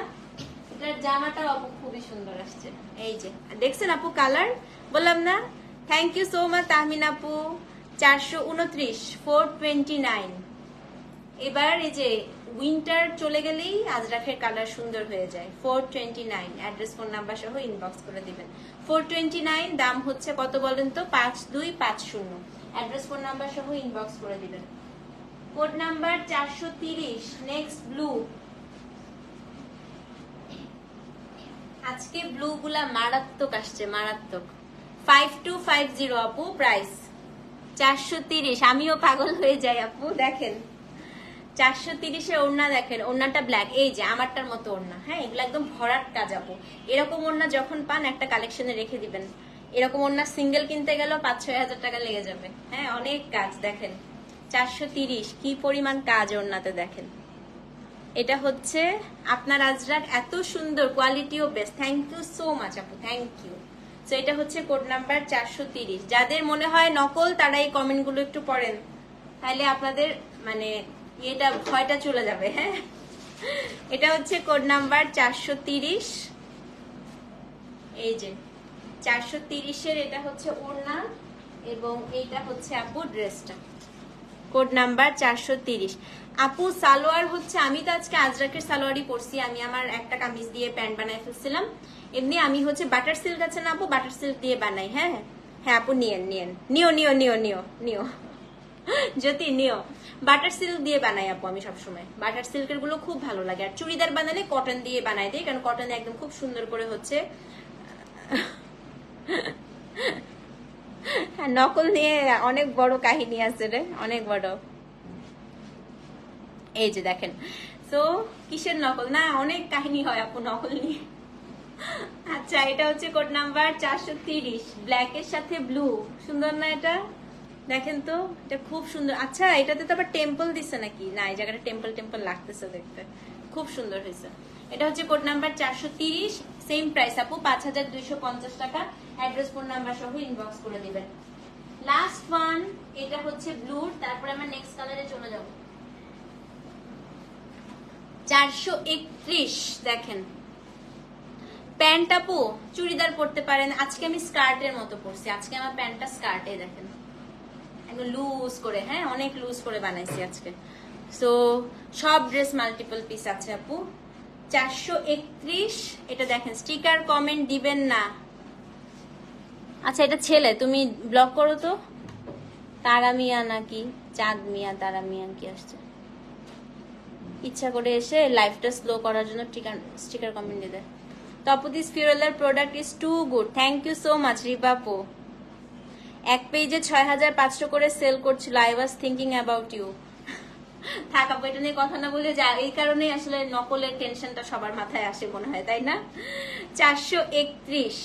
A: এটার জামাটাও আপু খুবই সুন্দর আসছে। এই যে দেখছেন আপু কালার, বললাম না। Thank you so much Tahmin আপু। 429 429। এবার এই যে উইন্টার চলে গেলেই আজরাখের কালার সুন্দর হয়ে যায়। 429, অ্যাড্রেস ফোন নাম্বার সহ ইনবক্স করে দিবেন। 429 দাম হচ্ছে কত বলেন তো? 5250। অ্যাড্রেস ফোন নাম্বার সহ ইনবক্স করে দিবেন। Code number 430, next blue. আজকে ব্লু গুলা মারাত্মক আসছে, মারাত্মক। 5250 আপু, প্রাইস 430। আমিও পাগল হয়ে যাই আপু। দেখেন 430-এ ওড়না, দেখেন ওড়নাটা ব্ল্যাক, এই যে আমারটার মতো ওড়না। হ্যাঁ এগুলো একদম ভরাট কাজ আপু। এরকম ওড়না যখন পান একটা কালেকশনে রেখে দিবেন। এরকম ওড়না সিঙ্গেল কিনতে গেলেও 5-6 হাজার টাকা লেগে যাবে। হ্যাঁ অনেক কাজ। দেখেন 430 কি পরিমাণ কাজ ওড়নাতে, দেখেন। এটা হচ্ছে আপনার আজরাক, এত সুন্দর, কোয়ালিটিও best. Thank you so much আপু, থ্যাংক ইউ। তো এটা হচ্ছে কোড নাম্বার 430। যাদের মনে হয় নকল তারা এই কমেন্টগুলো একটু পড়েন, তাহলে আপনাদের মানে এটা ভয়টা চলে যাবে। হ্যাঁ এটা হচ্ছে কোড নাম্বার 430। এই যে 430-এর এটা হচ্ছে ওড়না, এবং এইটা হচ্ছে আপু ড্রেসটা। Code number 430। আপু সালোয়ার হচ্ছে, আমি তো আজকে আজরাকের সালোয়ারই পরছি। আমি আমার একটা কামিজ দিয়ে প্যান্ট বানাই ফেলছিলাম। এমনি আমি হচ্ছে বাটার সিল্ক আছে না আপু, বাটার সিল্ক দিয়ে বানাই। হ্যাঁ হ্যাঁ আপু নিয়েন নিয়েন, নিও নিও নিও নিও নিও যদি নিও। বাটার সিল্ক দিয়ে বানাই আপু আমি সবসময়। বাটার সিল্কের গুলো খুব ভালো লাগে। আর চুড়িদার বানালে কটন দিয়ে বানাই দিই, কারণ কটনে একদম খুব সুন্দর করে হচ্ছে। হ্যাঁ নকল নিয়ে অনেক বড় কাহিনী আছে রে, অনেক বড়। এই যে দেখেন, তো কিসের নকল না, অনেক কাহিনী হয় আপু নকল নিয়ে। আচ্ছা এটা হচ্ছে কোড নাম্বার 430, ব্ল্যাক এর সাথে ব্লু। সুন্দর না এটা? দেখেন তো এটা খুব সুন্দর। আচ্ছা এটাতে তো আবার টেম্পল দিছে নাকি? না এই জায়গাটা টেম্পল টেম্পল লাগতেছে দেখতে, খুব সুন্দর হয়েছে। এটা হচ্ছে কোড নাম্বার 430, সেম প্রাইস আপু 5250 টাকা। অ্যাড্রেস ফোন নাম্বার সহ ইনবক্স করে দিবেন। লাস্ট ওয়ান, এটা হচ্ছে ব্লুর, তারপরে আমরা নেক্সট কালারে চলে যাব। 431 দেখেন প্যান্ট আপু, চুড়িদার পরতে পারেন। আজকে আমি স্কার্টের মতো পরছি, আজকে আমার প্যান্টটা স্কার্টে দেখেন একদম লুজ করে। হ্যাঁ অনেক লুজ করে বানাইছি আজকে। সো সব ড্রেস মাল্টিপল পিস আছে আপু। 431। এটা দেখেন, স্টিকার কমেন্ট দিবেন না। আচ্ছা এটা ছেলে, তুমি ব্লক করো তো। তারা মিয়া নাকি চাঁদ মিয়া, তারা মিয়া কি আসছে, ইচ্ছা করে এসে লাইফটা স্লো করার জন্য স্টিকার কমেন্ট দিয়ে দেয়। তো আপু this Fiorella product is too good, thank you so much রিপাপু। এক পেজে 6500 করে সেল করছিল। I was thinking about you. থাক আপু এটা নিয়ে কথা না বলে যা, এই কারণে আসলে নকলের টেনশনটা সবার মাথায় আসে মনে হয়, তাই না? 431।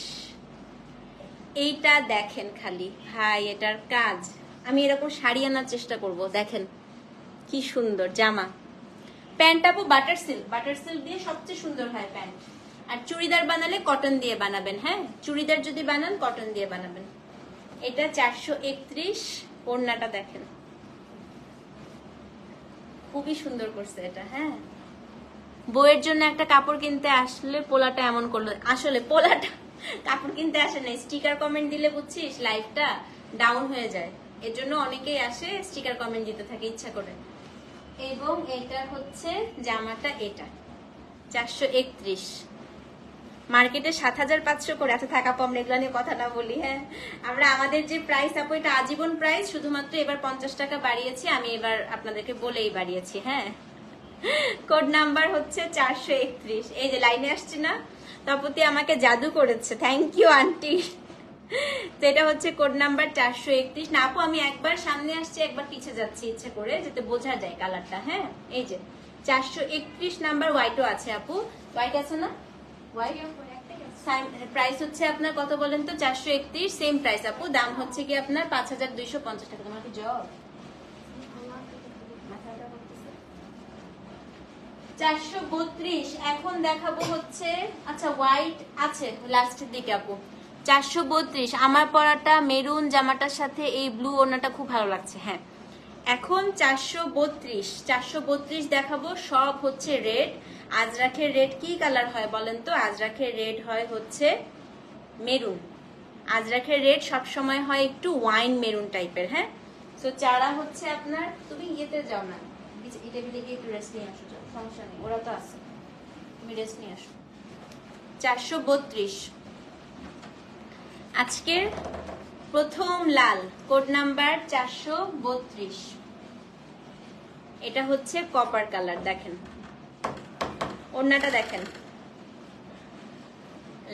A: এইটা দেখেন খালি ভাই, এটার কাজ। আমি এরকম শাড়ি আনার চেষ্টা করব। দেখেন কি সুন্দর জামা। প্যান্ট আপু বাটার সিল্ক, বাটার সিল্ক দিয়ে সবচেয়ে সুন্দর হয় প্যান্ট। আর চুড়িদার বানালে কটন দিয়ে বানাবেন। হ্যাঁ চুড়িদার যদি বানান কটন দিয়ে বানাবেন। এটা 431। ওড়নাটা দেখেন খুবই সুন্দর করছে এটা। হ্যাঁ বইয়ের জন্য একটা কাপড় কিনতে আসলে পোলাটা এমন করলো। আসলে পোলাটা কাপড় কিনতে আসে না, স্টিকার কমেন্ট দিলে বুঝছিস লাইফটা ডাউন হয়ে যায়। এর জন্য অনেকেই আসে স্টিকার কমেন্ট দিতে থাকে ইচ্ছা করে। এবং এটা হচ্ছে জামাটা, এটা 431। মার্কেটে 7500 করে আছে। থাকা আপু আমরা এগুলো নিয়ে কথা না বলি। হ্যাঁ আমরা আমাদের যে প্রাইস আপু এটা আজীবন প্রাইস, শুধুমাত্র এবার 50 টাকা বাড়িয়েছি। আমি এবার আপনাদেরকে বলেই বাড়িয়েছি। হ্যাঁ কোড নাম্বার হচ্ছে 431। এই যে লাইনে আসছি না, তপতি আমাকে জাদু করেছে, থ্যাংক ইউ আন্টি। তো এটা হচ্ছে কোড নাম্বার 431। না আপু আমি একবার সামনে আসছি একবার পিছিয়ে যাচ্ছি ইচ্ছে করে, যাতে বোঝা যায় কালারটা। হ্যাঁ এই যে 431 নাম্বার হোয়াইটও আছে আপু। হোয়াইট আছে না? হোয়াইট প্রাইস হচ্ছে আপনার কত বলেন তো? 431, সেম প্রাইস আপু। দাম হচ্ছে কি আপনার 5250 টাকা। তোমার কি জব? 432। এখন দেখাবো হচ্ছে, আচ্ছা হোয়াইট আছে লাস্টের দিকে আপু। 432 আমার পরাটা মেরুন জামাটার সাথে এই ব্লু ওড়নাটা খুব ভালো লাগছে। হ্যাঁ, এখন 432 দেখাবো। সব হচ্ছে রেড। আজরাখের রেড কি কালার হয় বলেন তো? আজরাখের রেড হয় হচ্ছে মেরুন। আজরাখের রেড সবসময় হয় একটু ওয়াইন মেরুন টাইপের। হ্যাঁ, তো যারা হচ্ছে আপনার, তুমি ইয়েতে যাও না, টেবিলে গিয়ে একটু রেস্ট নিয়ে আসো, সমস্যা নেই, ওরা তো আছে, তুমি রেস্ট নিয়ে আসো। 432 আজকের প্রথম লাল, কোড নাম্বার 432। এটা হচ্ছে কপার কালার। দেখেন ওড়নাটা, দেখেন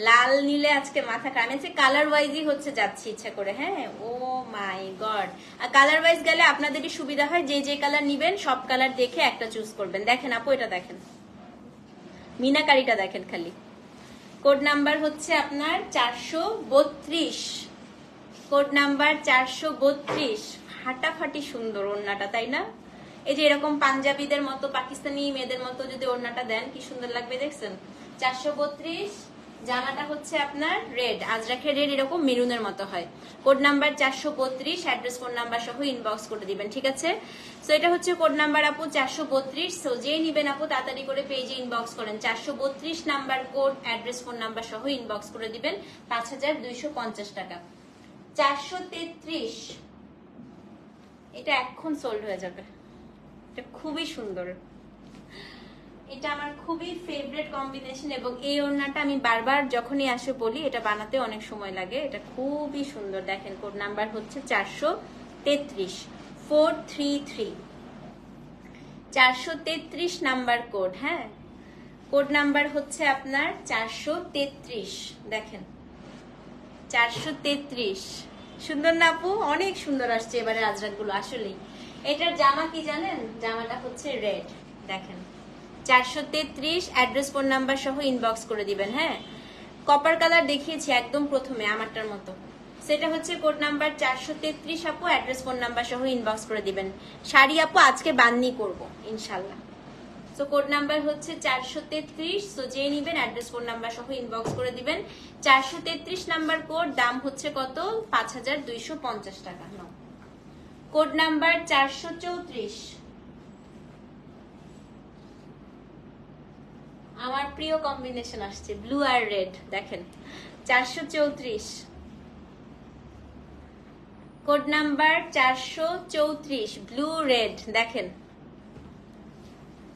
A: লাল নিলে আজকে মাথা কামেছে। কালার ওয়াইজই হচ্ছে যাচ্ছি ইচ্ছা করে। হ্যাঁ, ও মাই গড। আর কালার ওয়াইজ গেলে আপনাদেরই সুবিধা হয়, যে যে কালার নিবেন সব কালার দেখে একটা চুজ করবেন। দেখেন আপু, এটা দেখেন, মিনাকারিটা দেখেন খালি। কোড নাম্বার হচ্ছে আপনার 432। Code number 432। ফাটাফাটি সুন্দর ওড়নাটা, তাই না? এই যে এরকম পাঞ্জাবিদের মতো, পাকিস্তানি মেয়েদের মতো যদি ওড়নাটা দেন কি সুন্দর লাগবে, দেখছেন? 432। জামাটা হচ্ছে আপনার রেড, আজরাখের রেড এরকম মেরুনের মতো হয়। Code number 432, address phone number সহ ইনবক্স করে দিবেন, ঠিক আছে? সো এটা হচ্ছে কোড নাম্বার আপু 432। সো যে নিবেন আপু তাড়াতাড়ি করে পেজে ইনবক্স করেন। 432 number code, address phone number সহ ইনবক্স করে দিবেন। 5250 টাকা। 433, এটা এখন সোল্ড হয়ে যাবে। এটা খুবই সুন্দর, এটা আমার খুবই ফেভারিট কম্বিনেশন। এবং এই ওড়নাটা আমি বারবার যখনই আসে বলি, এটা বানাতে অনেক সময় লাগে। এটা খুবই সুন্দর। দেখেন কোড নাম্বার হচ্ছে 433, 433, 433 নাম্বার কোড। হ্যাঁ, কোড নাম্বার হচ্ছে আপনার 433। দেখেন 433, সুন্দর না আপু? অনেক সুন্দর আসছে এবারে আজরাক গুলো আসলেই। এটার জামা কি জানেন? জামাটা হচ্ছে রেড। দেখেন 433, অ্যাড্রেস ফোন নাম্বার সহ ইনবক্স করে দিবেন। হ্যাঁ, কপার কালার দেখিয়েছি একদম প্রথমে আমারটার মতো, সেটা হচ্ছে কোড নাম্বার 433 আপু, অ্যাড্রেস ফোন নাম্বার সহ ইনবক্স করে দিবেন। শাড়ি আপু আজকে বান্নি করব ইনশাল্লাহ। সো কোড নাম্বার হচ্ছে 433। সো যে নিবেন অ্যাড্রেস ফোন নাম্বার সহ ইনবক্স করে দিবেন। 433 নাম্বার কোড, দাম হচ্ছে কত? 5250 টাকা। কোড নাম্বার 434, আমার প্রিয় কম্বিনেশন আসছে ব্লু আর রেড। দেখেন 434, কোড নাম্বার 434, ব্লু রেড। দেখেন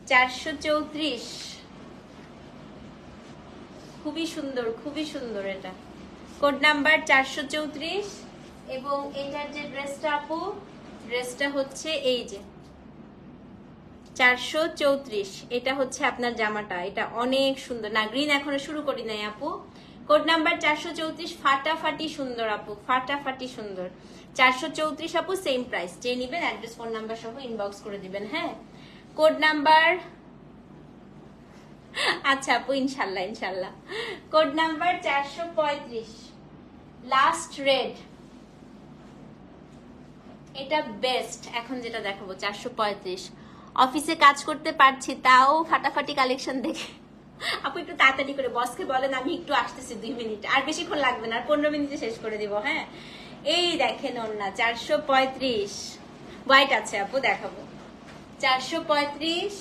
A: 434, খুবই সুন্দর, খুবই সুন্দর। এটা কোড নাম্বার 434। এবং এটার যে ড্রেসটা আপু, ড্রেসটা হচ্ছে এই যে 434। এটা হচ্ছে আপনার জামাটা, এটা অনেক সুন্দর না? গ্রিন এখনো শুরু করি নাই আপু। কোড নাম্বার 434, ফাটাফাটি সুন্দর আপু, ফাটাফাটি সুন্দর। 434 আপু, সেম প্রাইস। যে নিবেন অ্যাড্রেস ফোন নাম্বার সহ ইনবক্স করে দিবেন। হ্যাঁ, কোড নাম্বার, আচ্ছা আপু ইনশাল্লাহ ইনশাল্লাহ। Code number 435, last red. এটা বেস্ট এখন যেটা দেখাবো 435। অফিসে কাজ করতে পারছি তাও ফাটাফাটি কালেকশন দেখে। আপু একটু তাড়াতাড়ি করে বসকে বলেন আমি একটু আসতেছি 2 মিনিট, আর বেশিক্ষণ লাগবে না, আর 15 মিনিটে শেষ করে দিব। হ্যাঁ, এই দেখেন ওড়না 435, হোয়াইট আছে আপু, দেখাবো। 435,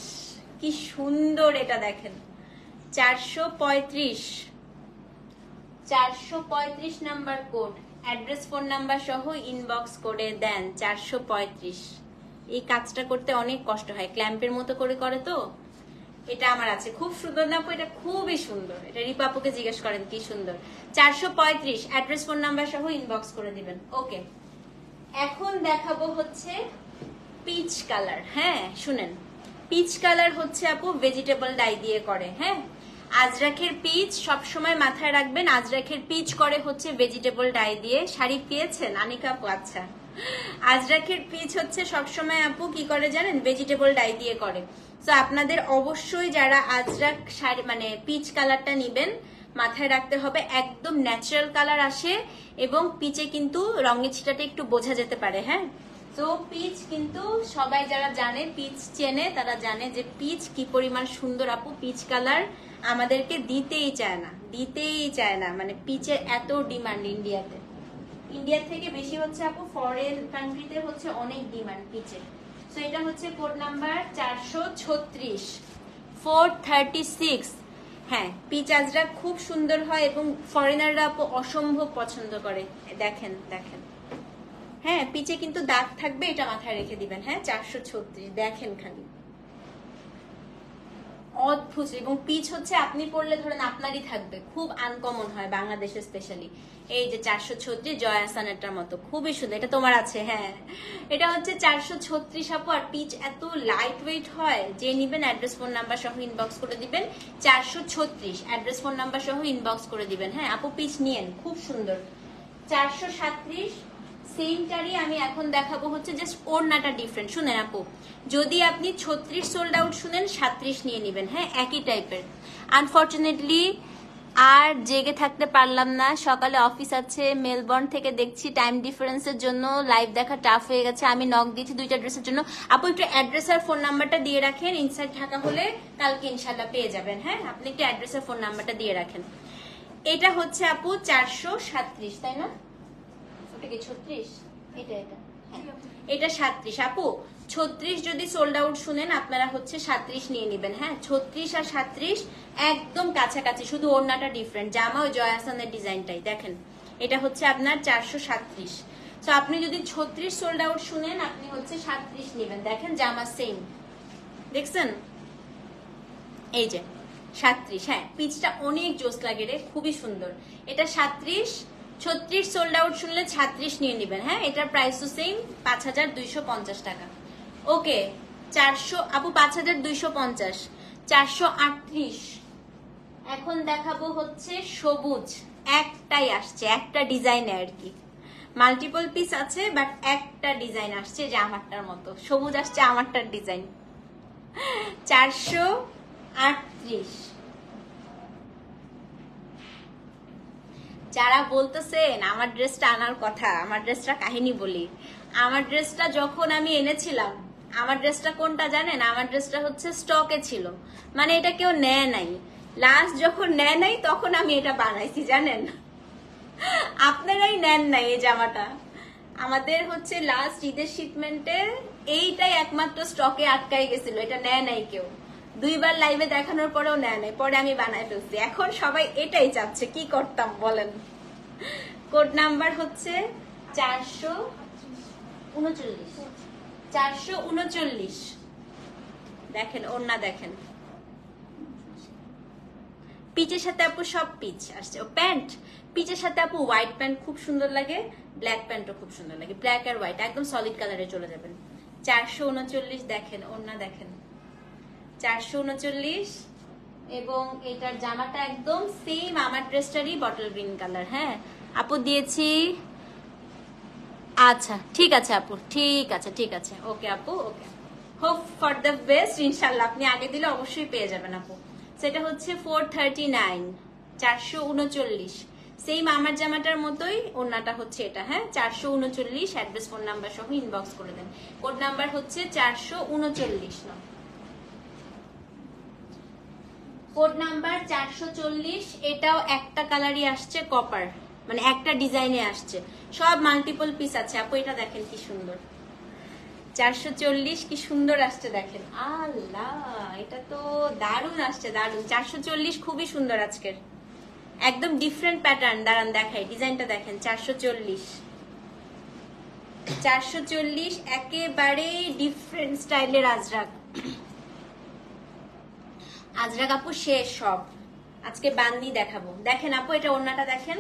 A: কি সুন্দর এটা দেখেন। 435, 435 number code, address phone number সহ ইনবক্স করে দেন। 435। এই কাজটা করতে অনেক কষ্ট হয়, ক্ল্যাম্পের মতো করে করে তো। এটা আমার আছে, খুব সুন্দর না আপু? এটা খুবই সুন্দর। এটা রিপা আপুকে জিজ্ঞেস করেন কি সুন্দর। 435, অ্যাড্রেস ফোন নাম্বার সহ ইনবক্স করে দিবেন। ওকে, এখন দেখাবো হচ্ছে পিচ কালার। হ্যাঁ শুনেন, পিচ কালার হচ্ছে আপু ভেজিটেবল ডাই দিয়ে করে। হ্যাঁ, আজরাখের পিচ সবসময় মাথায় রাখবেন, আজরাখের পিচ করে হচ্ছে ভেজিটেবল ডাই দিয়ে। শাড়ি পেয়েছেন আনিকা আপু? আচ্ছা, আজরাখের পিচ হচ্ছে সবসময় আপু কি করে জানেন? ভেজিটেবল ডাই দিয়ে করে। তো আপনাদের অবশ্যই যারা আজরাক শাড়ি মানে পিচ কালারটা নিবেন, মাথায় রাখতে হবে, একদম ন্যাচারাল কালার আসে এবং পিচে কিন্তু রঙের ছিটাটা একটু বোঝা যেতে পারে। হ্যাঁ, তো পিচ কিন্তু সবাই যারা জানে, পিচ চেনে, তারা জানে যে পিচ কি পরিমাণ সুন্দর আপু। পিচ কালার আমাদেরকে দিতেই চায় না, মানে পিচের এত ডিমান্ড ইন্ডিয়াতে। ইন্ডিয়া থেকে বেশি হচ্ছে আপু ফরেন কান্ট্রিতে হচ্ছে অনেক ডিমান্ড পিচের। সো এটা হচ্ছে কোড নাম্বার 436 436। হ্যাঁ, পিচ আজরাক খুব সুন্দর হয় এবং ফরেনাররা আপু অসম্ভব পছন্দ করে। দেখেন দেখেন, হ্যাঁ পিচে কিন্তু দাগ থাকবে, এটা মাথায় রেখে দিবেন। হ্যাঁ 436 দেখেন খালি অদ্ভুত। এবং পিচ হচ্ছে আপনি পড়লে ধরেন আপনারই থাকবে, খুব আনকমন হয় বাংলাদেশে স্পেশালি। এই যে 436 জয় আহসানেরটার মতো খুবই সুন্দর, এটা তোমার আছে। হ্যাঁ, এটা হচ্ছে 436 আপু। আর পিচ এত লাইট ওয়েট হয়, যে নিবেন অ্যাড্রেস ফোন নাম্বার সহ ইনবক্স করে দিবেন। 436 অ্যাড্রেস ফোন নাম্বার সহ ইনবক্স করে দিবেন। হ্যাঁ আপু পিচ নিয়েন, খুব সুন্দর। 437 সেমটারই আমি এখন দেখাবো, হচ্ছে জাস্ট ওড়নাটা ডিফারেন্ট। শুনেন আপু, যদি আপনি 36 সোল্ড আউট শুনেন, 37 নিয়ে নেবেন। হ্যাঁ একই টাইপের। আনফরচুনেটলি আর জেগে থাকতে পারলাম না, সকালে অফিস আছে, মেলবোর্ন থেকে দেখছি, টাইম ডিফারেন্সের জন্য লাইভ দেখা টাফ হয়ে গেছে। আমি নক দিয়েছি 2টা ড্রেসের জন্য। আপু একটু অ্যাড্রেস আর ফোন নাম্বারটা দিয়ে রাখেন, ইনসাইড ঢাকা হলে কালকে ইনশাল্লাহ পেয়ে যাবেন। হ্যাঁ আপনি একটু অ্যাড্রেস আর ফোন নাম্বারটা দিয়ে রাখেন। এটা হচ্ছে আপু 437, তাই না? ওটা কি 36? এটা এটা 37 আপু। 36 যদি সোল্ড আউট শুনেন, আপনারা হচ্ছে 37 নিয়ে নেবেন। হ্যাঁ 36 আর 37 একদম কাছাকাছি, শুধু ওড়নাটা ডিফারেন্ট। জামা ওই জয় আহসানের ডিজাইনটাই দেখেন। এটা হচ্ছে আপনার 437। তো আপনি যদি 36 সোল্ড আউট শুনেন, আপনি হচ্ছে 37 নেবেন। দেখেন জামা সেম, দেখছেন? এই যে 37। হ্যাঁ পিচটা অনেক জোস লাগে রে, খুবই সুন্দর। এটা 37। 36 সোল্ড আউট শুনলে 36 নিয়ে নেবেন। হ্যাঁ এটার প্রাইস তো সেম, 5250 টাকা। ওকে 400 আপু 5250। 438 এখন দেখাবো হচ্ছে সবুজ। একটাই আসছে, একটা ডিজাইনে আর কি, মাল্টিপল পিস আছে বাট একটা ডিজাইন আসছে যে আমারটার মতো। সবুজ আসছে আমারটার ডিজাইন। 438। যারা বলতেছেন আমার ড্রেসটা আনার কথা, আমার ড্রেসটা কাহিনী বলি। আমার ড্রেসটা যখন আমি এনেছিলাম, আমার ড্রেসটা কোনটা জানেন? আমার ড্রেসটা হচ্ছে স্টকে ছিল, মানে এটা কেউ নেয় নাই। লাস্ট যখন নেয় নাই তখন আমি এটা বানাইছি, জানেন? আপনারাই নেন নাই এই জামাটা। আমাদের হচ্ছে লাস্ট ঈদের শিপমেন্টে এইটাই একমাত্র স্টকে আটকাই গেছিল, এটা নেয় নাই কেউ। 2বার লাইভে দেখানোর পরেও নেয় নাই, পরে আমি বানাই ফেলছি। এখন সবাই এটাই চাচ্ছে, কি করতাম বলেন? কোড নাম্বার হচ্ছে 439। 439 দেখেন, ওড়না দেখেন। পিচের সাথে আপু সব পিচ আসছে। ও প্যান্ট, পিচের সাথে আপু হোয়াইট প্যান্ট খুব সুন্দর লাগে, ব্ল্যাক প্যান্টও খুব সুন্দর লাগে। ব্ল্যাক আর হোয়াইট একদম সলিড কালারে চলে যাবেন। 439 দেখেন, ওড়না দেখেন। 439 এবং এটার জামাটা একদম সেম আমার ড্রেসটারই, বটল গ্রিন কালার। হ্যাঁ আপু দিয়েছি। আচ্ছা ঠিক আছে আপু, ঠিক আছে ঠিক আছে। ওকে আপু, ওকে, হোপ ফর দ্য বেস্ট। ইনশাল্লাহ আপনি আগে দিলে অবশ্যই পেয়ে যাবেন আপু। সেটা হচ্ছে 439। 439 সেম আমার জামাটার মতোই, ওড়নাটা হচ্ছে এটা। হ্যাঁ 439 অ্যাড্রেস ফোন নাম্বার সহ ইনবক্স করে দেন। কোড নাম্বার হচ্ছে 439 না, কোড নাম্বার 440। এটাও একটা কালারই আসছে, কপার, মানে একটা ডিজাইনে আসছে, সব মাল্টিপল পিস আছে আপু। এটা দেখেন কি সুন্দর, 440 কি সুন্দর আসছে দেখেন। আল্লাহ এটা তো দারুণ আসছে, দারুণ। 440 খুবই সুন্দর আজকের, একদম ডিফারেন্ট প্যাটার্ন। দাঁড়ান দেখাই, ডিজাইনটা দেখেন। 440 440 একেবারে ডিফারেন্ট স্টাইলের আজরাক। আজরাক আপু শেষ সব, আজকে বান্দি দেখাবো। দেখেন আপু এটা ওড়নাটা দেখেন,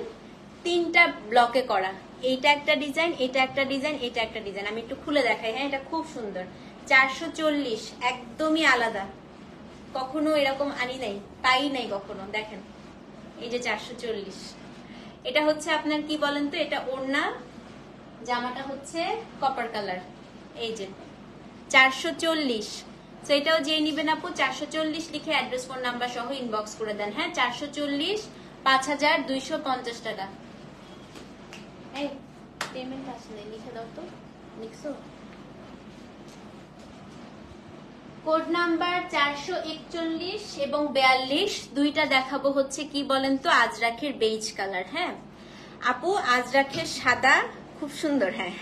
A: 3টা ব্লকে করা। এইটা একটা ডিজাইন, এটা একটা ডিজাইন, এটা একটা ডিজাইন। আমি একটু খুলে দেখাই। হ্যাঁ এটা খুব সুন্দর। 440 একদমই আলাদা, কখনো এরকম আনি নাই, পাই নাই কখনো। দেখেন এই যে 440। এটা হচ্ছে আপনার কি বলেন তো, এটা ওড়না, জামাটা হচ্ছে কপার কালার। এই যে 440। তো এটাও যে নিবেন আপু 440 লিখে অ্যাড্রেস ফোন নাম্বার সহ ইনবক্স করে দেন। হ্যাঁ 440 5250 টাকা। এই পেমেন্ট আসলে লিখে দাও তো, লিখছো? কোড নাম্বার 441 এবং 42 দুইটা দেখাবো হচ্ছে কি বলেন তো, আজরাখের বেজ কালার। হ্যাঁ আপু, আজরাখের সাদা খুব সুন্দর। হ্যাঁ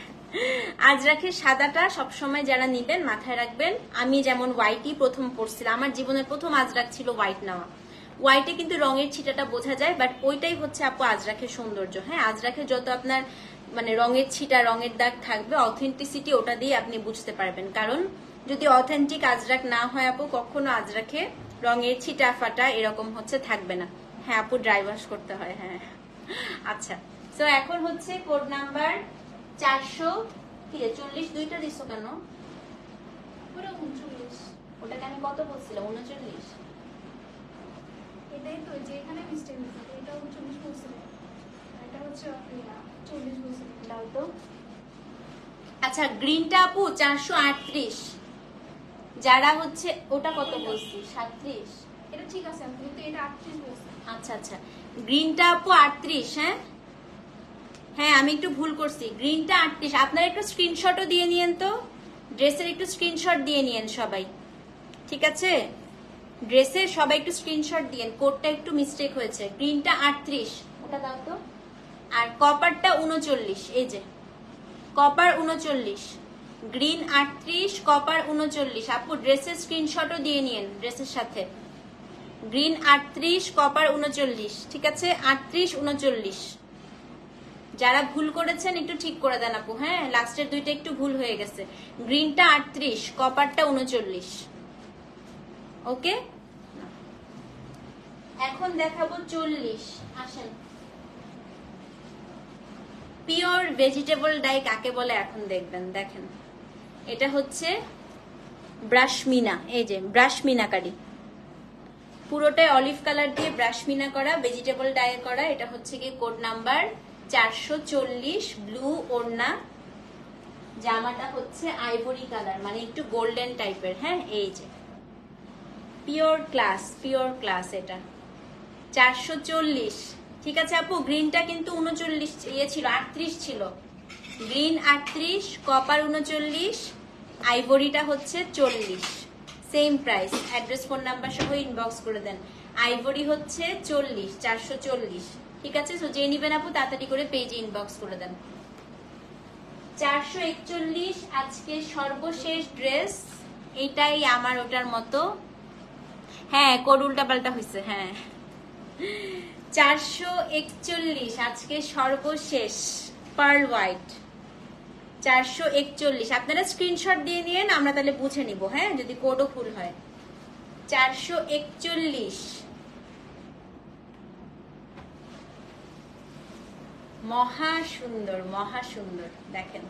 A: আজরাখের সাদাটা সবসময় যারা নিবেন মাথায় রাখবেন, আমি যেমন হোয়াইটই প্রথম পরছিলাম, আমার জীবনের প্রথম আজরাখ ছিল হোয়াইট নেওয়া। হোয়াইটে কিন্তু রঙের ছিটাটা বোঝা যায়, বাট ওইটাই হচ্ছে আপু আজরাখের সৌন্দর্য। হ্যাঁ আজরাখের যত আপনার মানে রঙের ছিটা রঙের দাগ থাকবে, অথেন্টিসিটি ওটা দিয়ে আপনি বুঝতে পারবেন। কারণ যদি অথেন্টিক আজরাখ না হয় আপু, কখনো আজরাখে রঙের ছিটা ফাটা এরকম হচ্ছে থাকবে না। হ্যাঁ আপু ড্রাই ওয়াশ করতে হয়। হ্যাঁ আচ্ছা, তো এখন হচ্ছে কোড নাম্বার 440 দুইটা দিছো কেন?
B: পুরো 39।
A: ওটাকে আমি কত বলছিলাম? 39।
B: এটাই তো, যে এখানে মিস্টেক হয়েছে, এটা 39 বলছিল, এটা হচ্ছে 40 বলছিল।
A: দাও তো। আচ্ছা গ্রিনটা আপু 438, যারা হচ্ছে ওটা কত বলছি? 37।
B: এটা ঠিক আছে আপু, কিন্তু এটা 38 বলছে।
A: আচ্ছা আচ্ছা, গ্রিনটা আপু 38। হ্যাঁ হ্যাঁ আমি একটু ভুল করছি, গ্রিনটা 38। আপনারা একটু স্ক্রিনশটও দিয়ে নিয়েন তো, ড্রেসের একটু স্ক্রিনশট দিয়ে নিয়েন সবাই, ঠিক আছে? ড্রেসের সবাই একটু স্ক্রিনশট দিয়েন, কোডটা একটু মিস্টেক হয়েছে। গ্রিনটা 38, ওটা দাও তো। আর কপারটা 39, এই যে কপার 39, গ্রিন 38, কপার 39। আপু ড্রেসের স্ক্রিনশটও দিয়ে নিয়েন ড্রেসের সাথে। গ্রিন 38, কপার 39, ঠিক আছে? 38 39। যারা ভুল করেছেন একটু ঠিক করে দেন আপু। হ্যাঁ লাস্টের দুইটা একটু ভুল হয়ে গেছে। গ্রিনটা 38, কপারটা 39। ওকে, এখন দেখাবো 40। আসেন, পিওর ভেজিটেবল ডাই কাকে বলে এখন দেখবেন। দেখেন এটা হচ্ছে ব্রাশমিনা, এই যে ব্রাশমিনা কারি, পুরোটাই অলিভ কালার দিয়ে ব্রাশমিনা করা, ভেজিটেবল ডাই করা। এটা হচ্ছে কি কোড নাম্বার 440, ব্লু ওড়না, জামাটা হচ্ছে আইভরি কালার, মানে একটু গোল্ডেন টাইপের। হ্যাঁ এই যে পিওর ক্লাস, পিওর ক্লাস। এটা 440, ঠিক আছে আপু? গ্রিনটা কিন্তু 39 ছিল, 38 ছিল। গ্রিন 38, কপার 39, আইভরিটা হচ্ছে 40। Same price, address phone number সহ ইনবক্স করে দেন। আইভরি হচ্ছে 40, 440, ঠিক আছে? সো যে নিবেন আপু তাড়াতাড়ি করে পেজে ইনবক্স করে দেন। 441 আজকে সর্বশেষ ড্রেস, এটাই আমার ওটার মতো। হ্যাঁ কোড উল্টা পাল্টা হয়েছে। হ্যাঁ 441 আজকে সর্বশেষ, পার্ল হোয়াইট 441। আপনারা স্ক্রিনশট দিয়ে নিয়েন, আমরা তাহলে বুঝে নিব। হ্যাঁ যদি কোডও ভুল হয়। 441 মহা সুন্দর, মহা সুন্দর। দেখেন,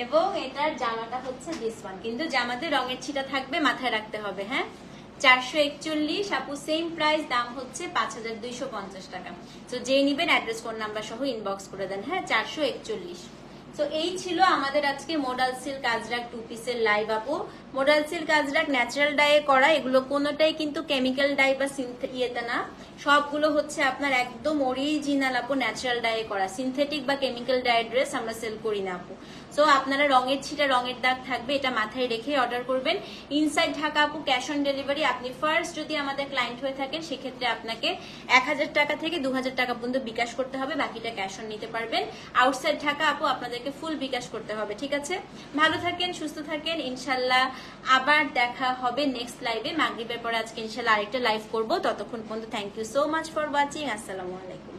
A: এবং এটার জামাটা হচ্ছে দিস ওয়ান, কিন্তু জামাতে রঙের ছিটা থাকবে, মাথায় রাখতে হবে। হ্যাঁ 441 আপু, সেম প্রাইস, দাম হচ্ছে 5250 টাকা। তো যে নিবেন অ্যাড্রেস ফোন নাম্বার সহ ইনবক্স করে দেন। হ্যাঁ 441। তো এই ছিল আমাদের আজকে মডাল সিল্ক আজরাক 2 পিসের লাইভ আপু। মডাল সিল্ক আজরাক ন্যাচারাল ডাইয়ে করা, এগুলো কোনোটাই কিন্তু কেমিক্যাল ডাই বা ইয়েতে না, সবগুলো হচ্ছে আপনার একদম অরিজিনাল আপু ন্যাচারাল ডাইয়ে করা। সিনথেটিক বা কেমিক্যাল ডাই ড্রেস আমরা সেল করি না আপু। সো আপনারা রঙের ছিটা রঙের দাগ থাকবে, এটা মাথায় রেখে অর্ডার করবেন। ইনসাইড ঢাকা আপু ক্যাশ অন ডেলিভারি। আপনি ফার্স্ট যদি আমাদের ক্লায়েন্ট হয়ে থাকেন সেক্ষেত্রে আপনাকে 1000 টাকা থেকে 2000 টাকা পর্যন্ত বিকাশ করতে হবে, বাকিটা ক্যাশ অন নিতে পারবেন। আউটসাইড ঢাকা আপু আপনাদেরকে ফুল বিকাশ করতে হবে, ঠিক আছে? ভালো থাকেন, সুস্থ থাকেন, ইনশাল্লাহ আবার দেখা হবে নেক্সট লাইভে। মাগরিবের পরে আজকে ইনশাল্লাহ আরেকটা লাইভ করবো। ততক্ষণ পর্যন্ত thank you so much for watching. আসসালামু আলাইকুম।